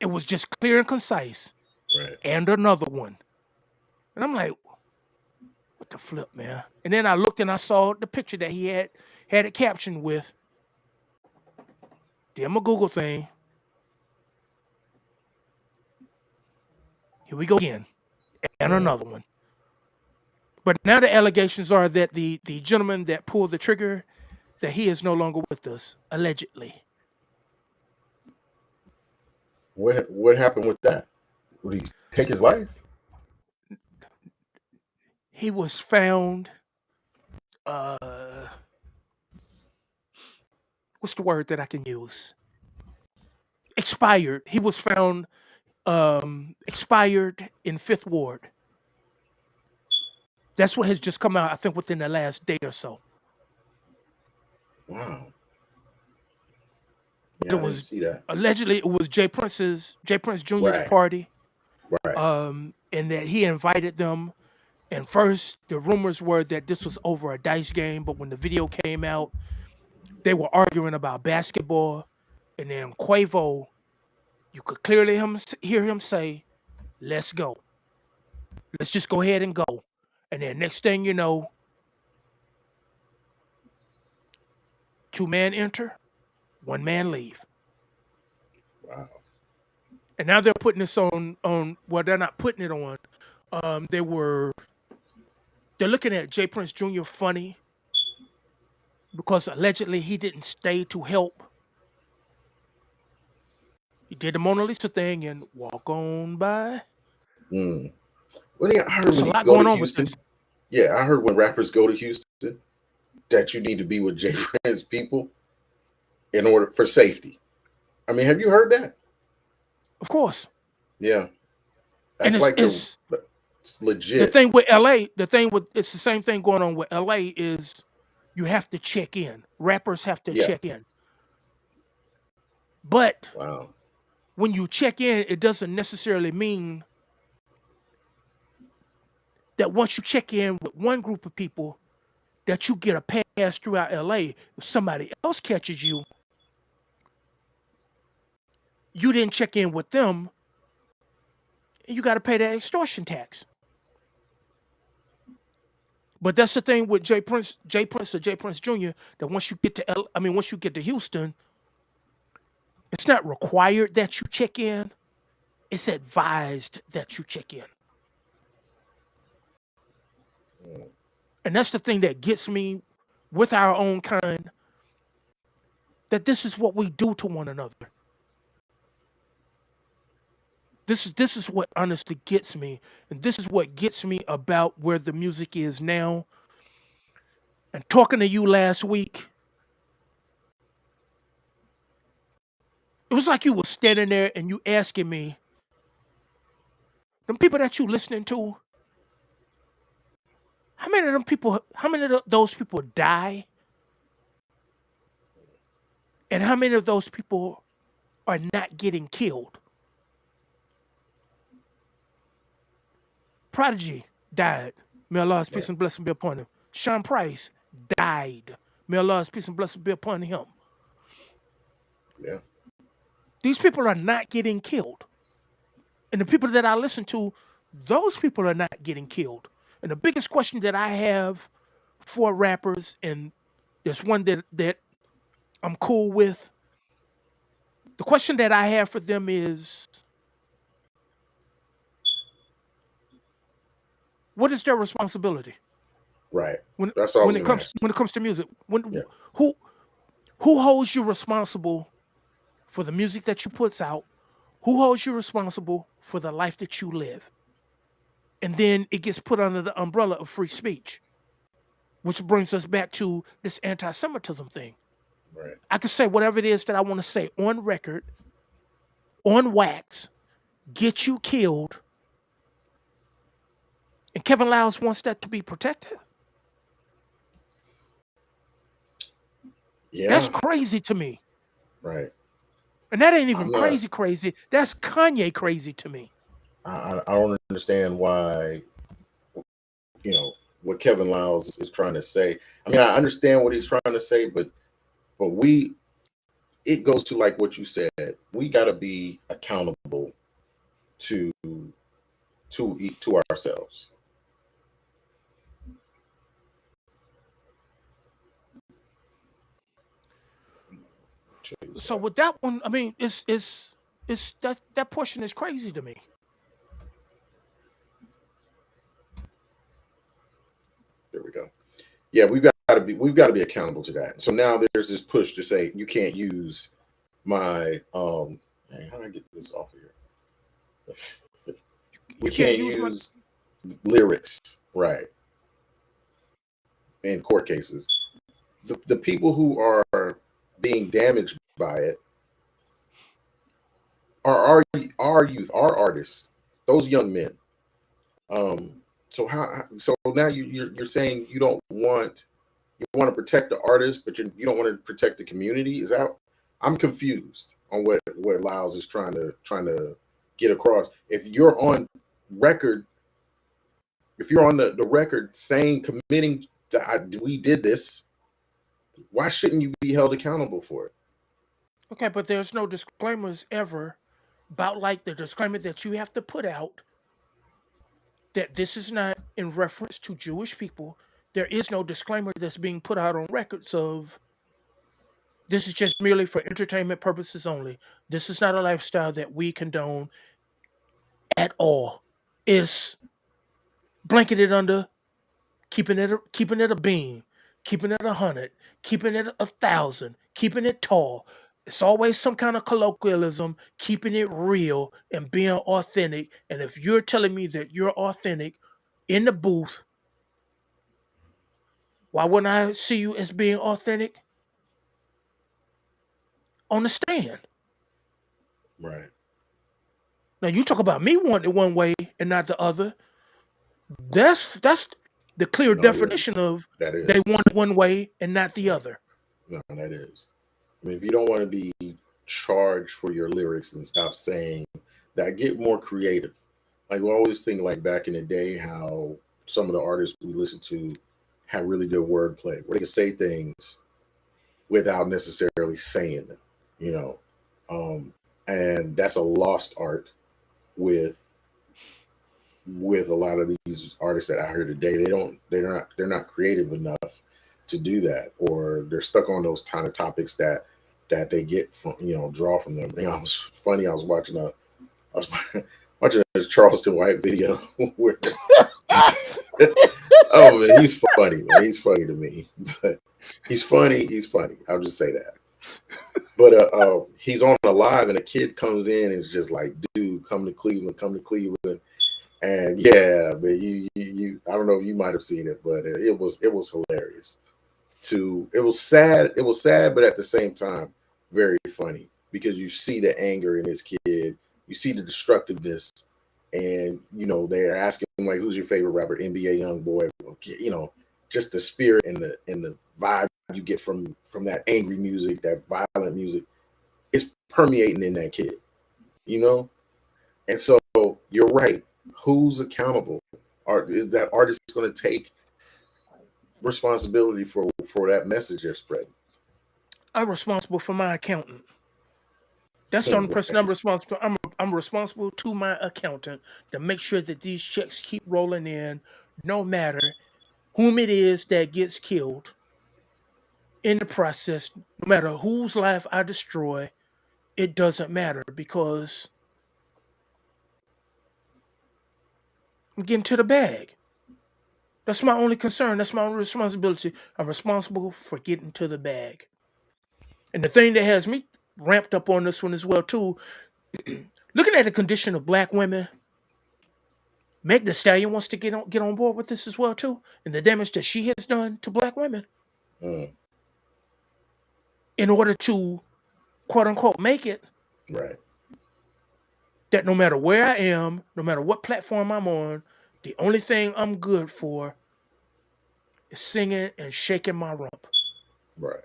was just clear and concise. Right. And another one. And I'm like, what the flip, man? And then I looked and I saw the picture that he had it captioned with. Did my Google thing. Here we go again. And Right. another one. But now the allegations are that the gentleman that pulled the trigger, that he is no longer with us, allegedly. What happened with that? Would he take his life? He was found, what's the word that I can use? Expired. He was found expired in Fifth Ward. That's what has just come out, I think, within the last day or so. Wow. But Yeah, it I didn't was see that. allegedly it was Jay Prince Jr.'s Right. party, Right. and that he invited them. And first, the rumors were that this was over a dice game, but when the video came out, they were arguing about basketball. And then Quavo, you could clearly hear him say, "Let's go. Let's just go ahead and go." And then next thing you know, two men enter, one man leave. Wow. And now they're putting this on well, they're not putting it on. They're looking at Jay Prince Jr. funny because allegedly he didn't stay to help. He did the Mona Lisa thing and walk on by. Mm. Well, yeah, I heard There's when a you lot go going to on with Houston. this. Yeah, I heard when rappers go to Houston that you need to be with Jay Prince people in order for safety. I mean, have you heard that? Of course. Yeah, And that's like it's it's the legit. thing with LA, it's the same thing going on with LA is you have to check in. Rappers have to Yeah. check in. But Wow. when you check in, it doesn't necessarily mean that once you check in with one group of people, that you get a pass throughout LA. If somebody else catches you, you didn't check in with them, and you got to pay that extortion tax. But that's the thing with Jay Prince or Jay Prince Jr. That once you get to once you get to Houston, it's not required that you check in. It's advised that you check in. Mm. And that's the thing that gets me with our own kind, that this is what we do to one another. This is what honestly gets me. And this is what gets me about where the music is now. And talking to you last week, it was like you were standing there and you asking me, them people that you listening to, how many of those people die? And how many of those people are not getting killed? Prodigy died. May Allah's Yeah. peace and blessing be upon him. Sean Price died. May Allah's peace and blessing be upon him. Yeah. These people are not getting killed. And the people that I listen to, those people are not getting killed. And the biggest question that I have for rappers, and there's one that I'm cool with. The question that I have for them is, what is their responsibility Right. when That's all I was going to ask. when it comes to music? Yeah. Who who holds you responsible for the music that you puts out? Who holds you responsible for the life that you live? And then it gets put under the umbrella of free speech, which brings us back to this anti-Semitism thing. Right. I can say whatever it is that I want to say on record, on wax, get you killed. And Kevin Liles wants that to be protected. Yeah. That's crazy to me. Right. And that ain't even I'm not. crazy. That's Kanye crazy to me. I don't understand why. What Kevin Liles is trying to say. I mean, I understand what he's trying to say, but it goes to like what you said. We got to be accountable to ourselves. So with that one, I mean, it's that portion is crazy to me. There we go. Yeah, we've got to be accountable to that. So now there's this push to say you can't use my hey, how do I get this off of here? We can't use lyrics, right? In court cases, the people who are being damaged by it are our youth, our artists, those young men. So now you're saying you want to protect the artist, but you don't want to protect the community. Is that? I'm confused on what Lyles is trying to get across. If you're on record, if you're on the record saying committing that we did this, why shouldn't you be held accountable for it? Okay, but there's no disclaimers ever about like the disclaimer that you have to put out that this is not in reference to Jewish people. There is no disclaimer that's being put out on records of this is just merely for entertainment purposes only. This is not a lifestyle that we condone at all. It's blanketed under keeping it a beam, keeping it 100, keeping it 1,000, keeping it tall. It's always some kind of colloquialism, keeping it real and being authentic. And if you're telling me that you're authentic in the booth, why wouldn't I see you as being authentic on the stand? Right. Now you talk about me wanting it one way and not the other. That's the clear No, definition of that is. they want it one way and not the other. No, that is. I mean, if you don't want to be charged for your lyrics, and stop saying that, get more creative. Like we always think, like back in the day, how some of the artists we listen to had really good wordplay, where they could say things without necessarily saying them. You know, and that's a lost art with a lot of these artists that I heard today. They're not creative enough to do that, or they're stuck on those kind of topics that they get from, draw from them. It was funny. I was watching a Charleston White video where oh man, he's funny. Man. He's funny to me, but he's funny. I'll just say that. But he's on a live, and a kid comes in and is just like, "Dude, come to Cleveland." And yeah, but you I don't know if you might have seen it, but it was hilarious. It was sad, but at the same time, very funny, because you see the anger in this kid, you see the destructiveness, and they're asking him like, "Who's your favorite rapper?" NBA YoungBoy. Just the spirit and the vibe you get from that angry music, that violent music, is permeating in that kid, And so you're right. Who's accountable? Is that artist going to take responsibility for that message they're spreading? I'm responsible for my accountant. That's the only person I'm responsible to. I'm responsible to my accountant to make sure that these checks keep rolling in no matter whom it is that gets killed in the process, no matter whose life I destroy, it doesn't matter because I'm getting to the bag. That's my only concern. That's my only responsibility. I'm responsible for getting to the bag. And the thing that has me ramped up on this one as well too, looking at the condition of black women, Meg Thee Stallion wants to get on board with this as well too, and the damage that she has done to black women Mm, in order to quote unquote make it. right. That no matter where I am, no matter what platform I'm on, the only thing I'm good for is singing and shaking my rump. Right.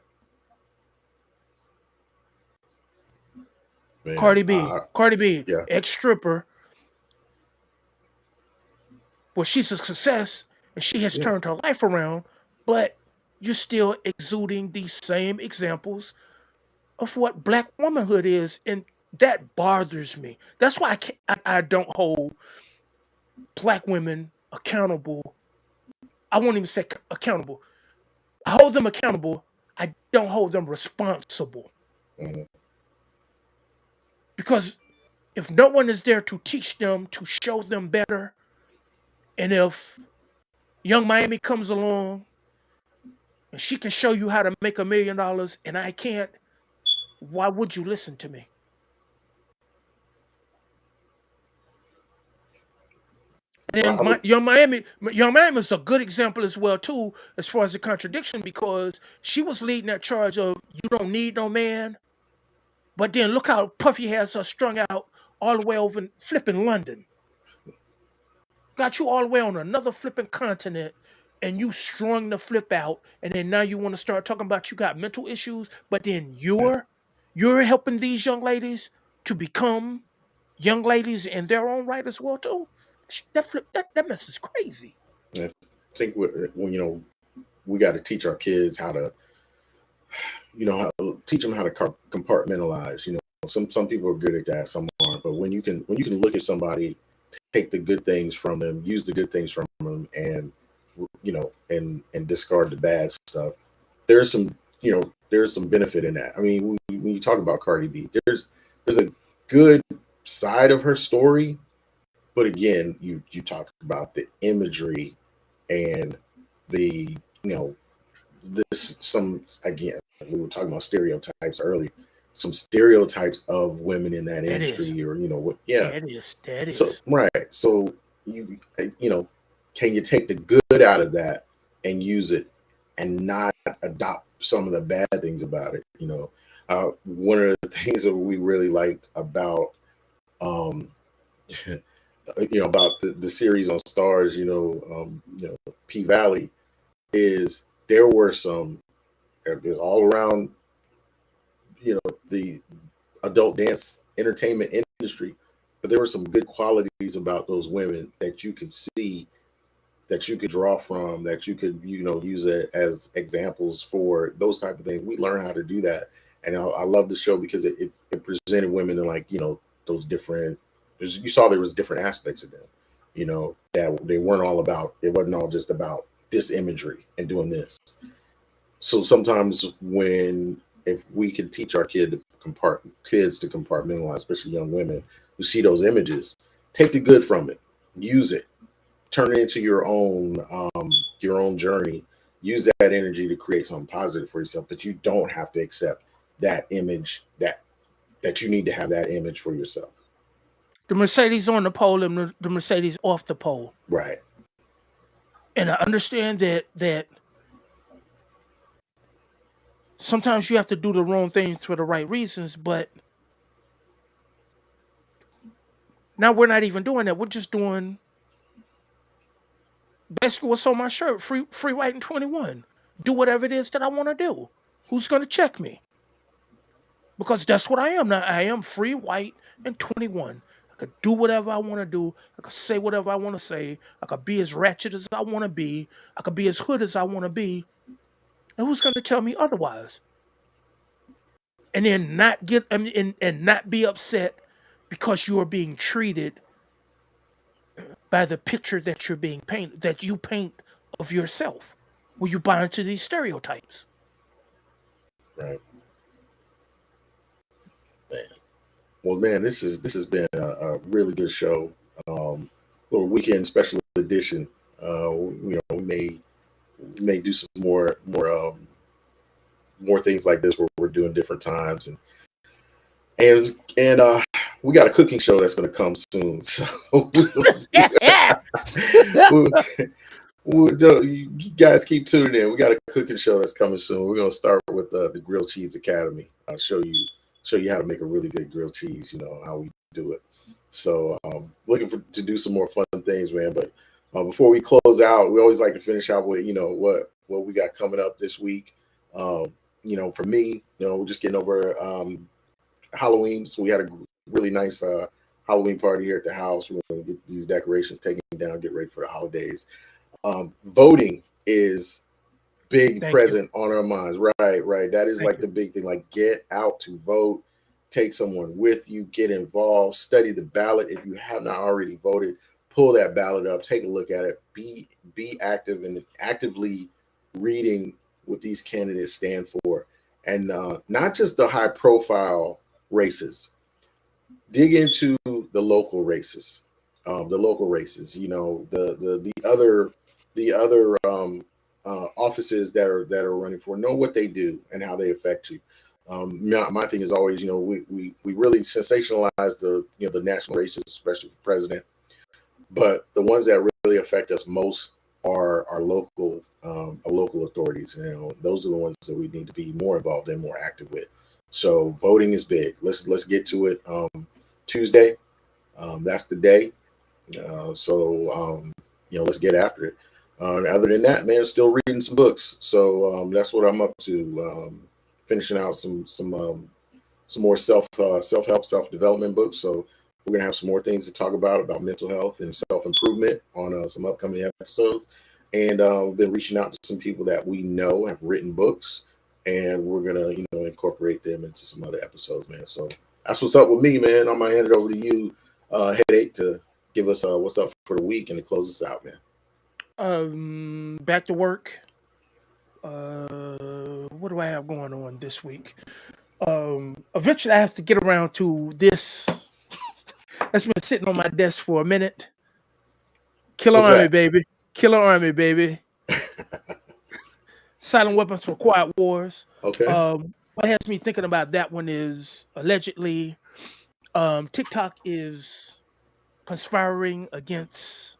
Man. Cardi B, Cardi B, Yeah. ex stripper. Well, she's a success and she has Yeah. turned her life around, but you're still exuding these same examples of what black womanhood is, and that bothers me. That's why I don't hold black women accountable. I won't even say accountable. I hold them accountable. I don't hold them responsible Mhm. because if no one is there to teach them, to show them better, and if Young Miami comes along and she can show you how to make $1 million and I can't, why would you listen to me? Well, And I would. Young Miami is a good example as well too, as far as the contradiction, because she was leading that charge of you don't need no man, but then look how Puffy has her strung out all the way over in flipping London, got you all the way on another flipping continent, and you strung the flip out, and then now you want to start talking about you got mental issues, but then Yeah. you're helping these young ladies to become young ladies in their own right as well too. That mess is crazy. I think when we got to teach our kids how to teach them how to compartmentalize. Some people are good at that, some aren't. But when you can look at somebody, take the good things from them, use the good things from them, and and discard the bad stuff. There's some benefit in that. I mean, when you talk about Cardi B, there's a good side of her story, but again, you talk about the imagery and the you know this some again we were talking about stereotypes earlier, some stereotypes of women in that That is. industry, or what. Yeah. That is. That So is. right. So can you take the good out of that and use it and not adopt some of the bad things about it? One of the things that we really liked about um about the series on Stars, P Valley, is there were some there's all around the adult dance entertainment industry, but there were some good qualities about those women that you could see, that you could draw from, that you could use it as examples for those type of things. We learned how to do that, and I love the show because it presented women in, like, those different. You saw there was different aspects of them, that they weren't all about. It wasn't all just about this imagery and doing this. So sometimes if we can teach our kids to compartmentalize, especially young women who see those images, take the good from it, use it, turn it into your own journey. Use that energy to create something positive for yourself. But you don't have to accept that image, that you need to have that image for yourself. The Mercedes on the pole and the Mercedes off the pole. Right. And I understand that sometimes you have to do the wrong things for the right reasons, but now we're not even doing that. We're just doing basically what's on my shirt, free white and 21. Do whatever it is that I want to do. Who's gonna check me? Because that's what I am now. I am free white and 21. I could do whatever I want to do. I could say whatever I want to say. I could be as ratchet as I want to be. I could be as hood as I want to be. And who's going to tell me otherwise? And then not get and not be upset because you are being treated by the picture that you're being painted, that you paint of yourself. Will you buy into these stereotypes? Right, man. Well, man, this has been a really good show. Little weekend special edition. We may do some more things like this where we're doing different times and we got a cooking show that's going to come soon. So we'll, you guys keep tuning in. We got a cooking show that's coming soon. We're going to start with the Grilled Cheese Academy. I'll show you how to make a really good grilled cheese. How we do it. So looking to do some more fun things, man. But before we close out, we always like to finish out with what we got coming up this week. For me, we're just getting over Halloween, so we had a really nice Halloween party here at the house. We're going to get these decorations taken down, get ready for the holidays. Voting is big present on our minds. Right. That is the big thing. Like, get out to vote, take someone with you, get involved, study the ballot. If you have not already voted, pull that ballot up, take a look at it, be active and actively reading what these candidates stand for. And not just the high profile races, dig into the local races, the other offices that are running for, know what they do and how they affect you. My thing is always, we really sensationalize the national races, especially for president, but the ones that really affect us most are our local authorities. Those are the ones that we need to be more involved in, more active with. So voting is big. Let's get to it. Tuesday, that's the day. Let's get after it. Other than that, man, still reading some books. So that's what I'm up to. Finishing out some more self-help, self-development books. So we're gonna have some more things to talk about mental health and self-improvement on some upcoming episodes. And we've been reaching out to some people that we know have written books, and we're gonna incorporate them into some other episodes, man. So that's what's up with me, man. I'm gonna hand it over to you, Headache, to give us what's up for the week and to close us out, man. Back to work. What do I have going on this week? Eventually I have to get around to this. That's been sitting on my desk for a minute. Killer Army, baby. Killer Army, baby. Silent Weapons for Quiet Wars. Okay. What has me thinking about that one is allegedly TikTok is conspiring against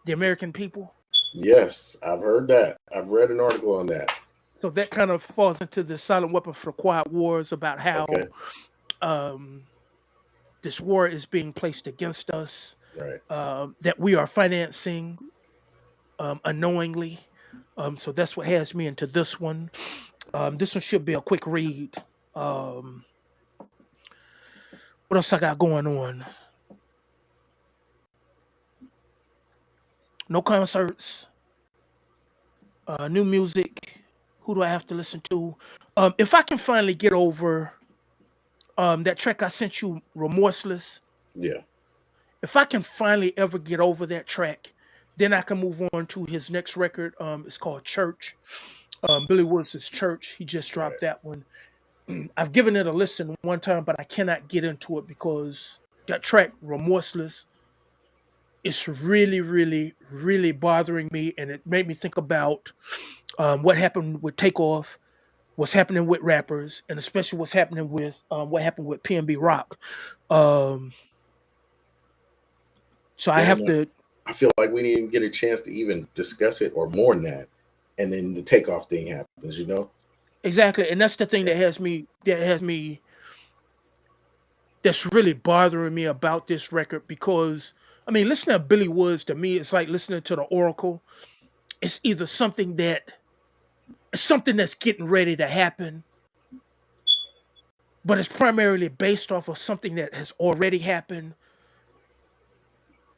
the American people. Yes, I've heard that. I've read an article on that. So that kind of falls into the Silent Weapon for Quiet Wars about how this war is being placed against us, right? That we are financing unknowingly. So that's what has me into this one. This one should be a quick read. What else I got going on? No concerts. New music. Who do I have to listen to? If I can finally get over that track I sent you, Remorseless. Yeah. If I can finally ever get over that track, then I can move on to his next record. It's called Church. Billy Woods' Church. He just dropped that one. I've given it a listen one time, but I cannot get into it because that track, Remorseless, is really, really, really bothering me. And it made me think about what happened with Takeoff, what's happening with rappers, and especially what's happening with what happened with PNB Rock. So I have to. I feel like we didn't even get a chance to even discuss it or mourn that, and then the Takeoff thing happens. Exactly, and that's the thing that has me. That's really bothering me about this record because listening to Billy Woods to me, it's like listening to the Oracle. It's either something that's getting ready to happen, but it's primarily based off of something that has already happened.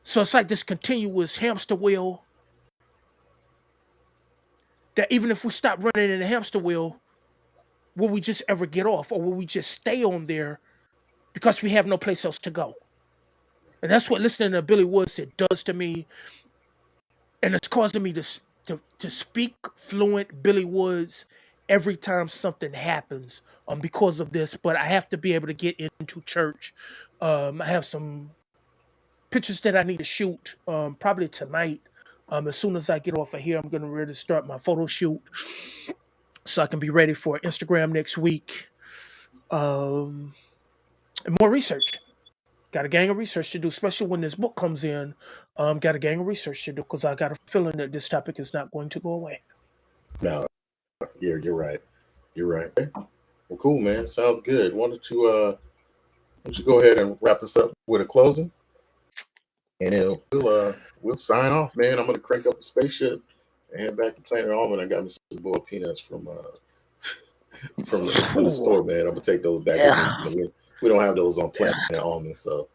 So it's like this continuous hamster wheel that even if we stop running in the hamster wheel, will we just ever get off, or will we just stay on there because we have no place else to go? And that's what listening to Billy Woods it does to me, and it's causing me to speak fluent Billy Woods every time something happens because of this. But I have to be able to get into church. I have some pictures that I need to shoot probably tonight. As soon as I get off of here, I'm going to ready to start my photo shoot so I can be ready for Instagram next week. And more research. Got a gang of research to do, especially when this book comes in. Got a gang of research to do because I got a feeling that this topic is not going to go away. No, you're right. You're right. Well, cool, man. Sounds good. Why don't you go ahead and wrap us up with a closing, and then we'll sign off, man. I'm gonna crank up the spaceship and head back to Planet Almond. I got me some boiled peanuts from the store, man. I'm gonna take those back. Yeah. We don't have those on Planet Almond, so.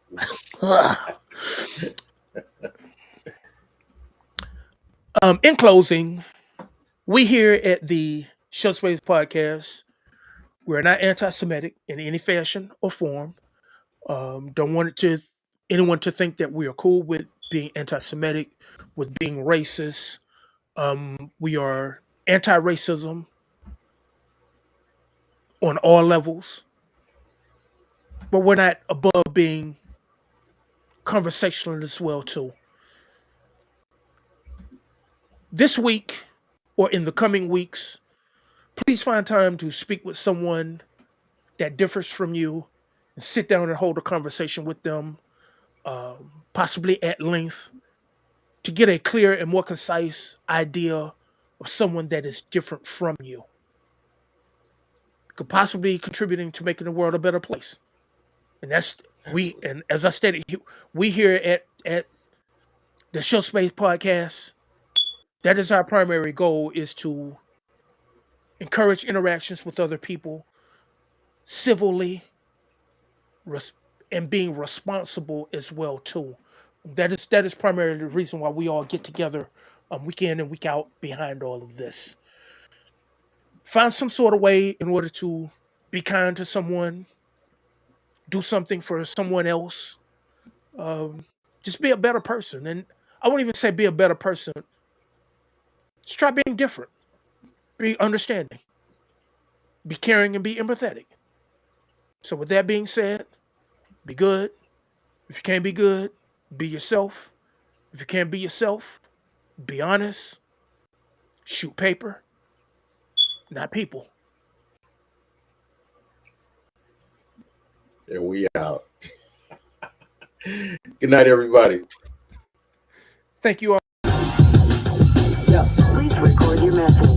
In closing, we here at the Shelfspace podcast, we're not anti-Semitic in any fashion or form. Don't want anyone to think that we are cool with being anti-Semitic, with being racist. We are anti-racism on all levels, but we're not above being conversational as well too. This week or in the coming weeks, please find time to speak with someone that differs from you and sit down and hold a conversation with them, possibly at length, to get a clear and more concise idea of someone that is different from you. Could possibly be contributing to making the world a better place. And that's Absolutely. And as I stated, we here at the Shelfspace podcast, that is our primary goal, is to encourage interactions with other people civilly and being responsible as well too. That is primarily the reason why we all get together week in and week out behind all of this. Find some sort of way in order to be kind to someone, do something for someone else. Just be a better person. And I won't even say be a better person. Just try being different. Be understanding. Be caring and be empathetic. So with that being said, be good. If you can't be good, be yourself. If you can't be yourself, be honest. Shoot paper, not people. And we out. Good night, everybody. Thank you all. Please record your message.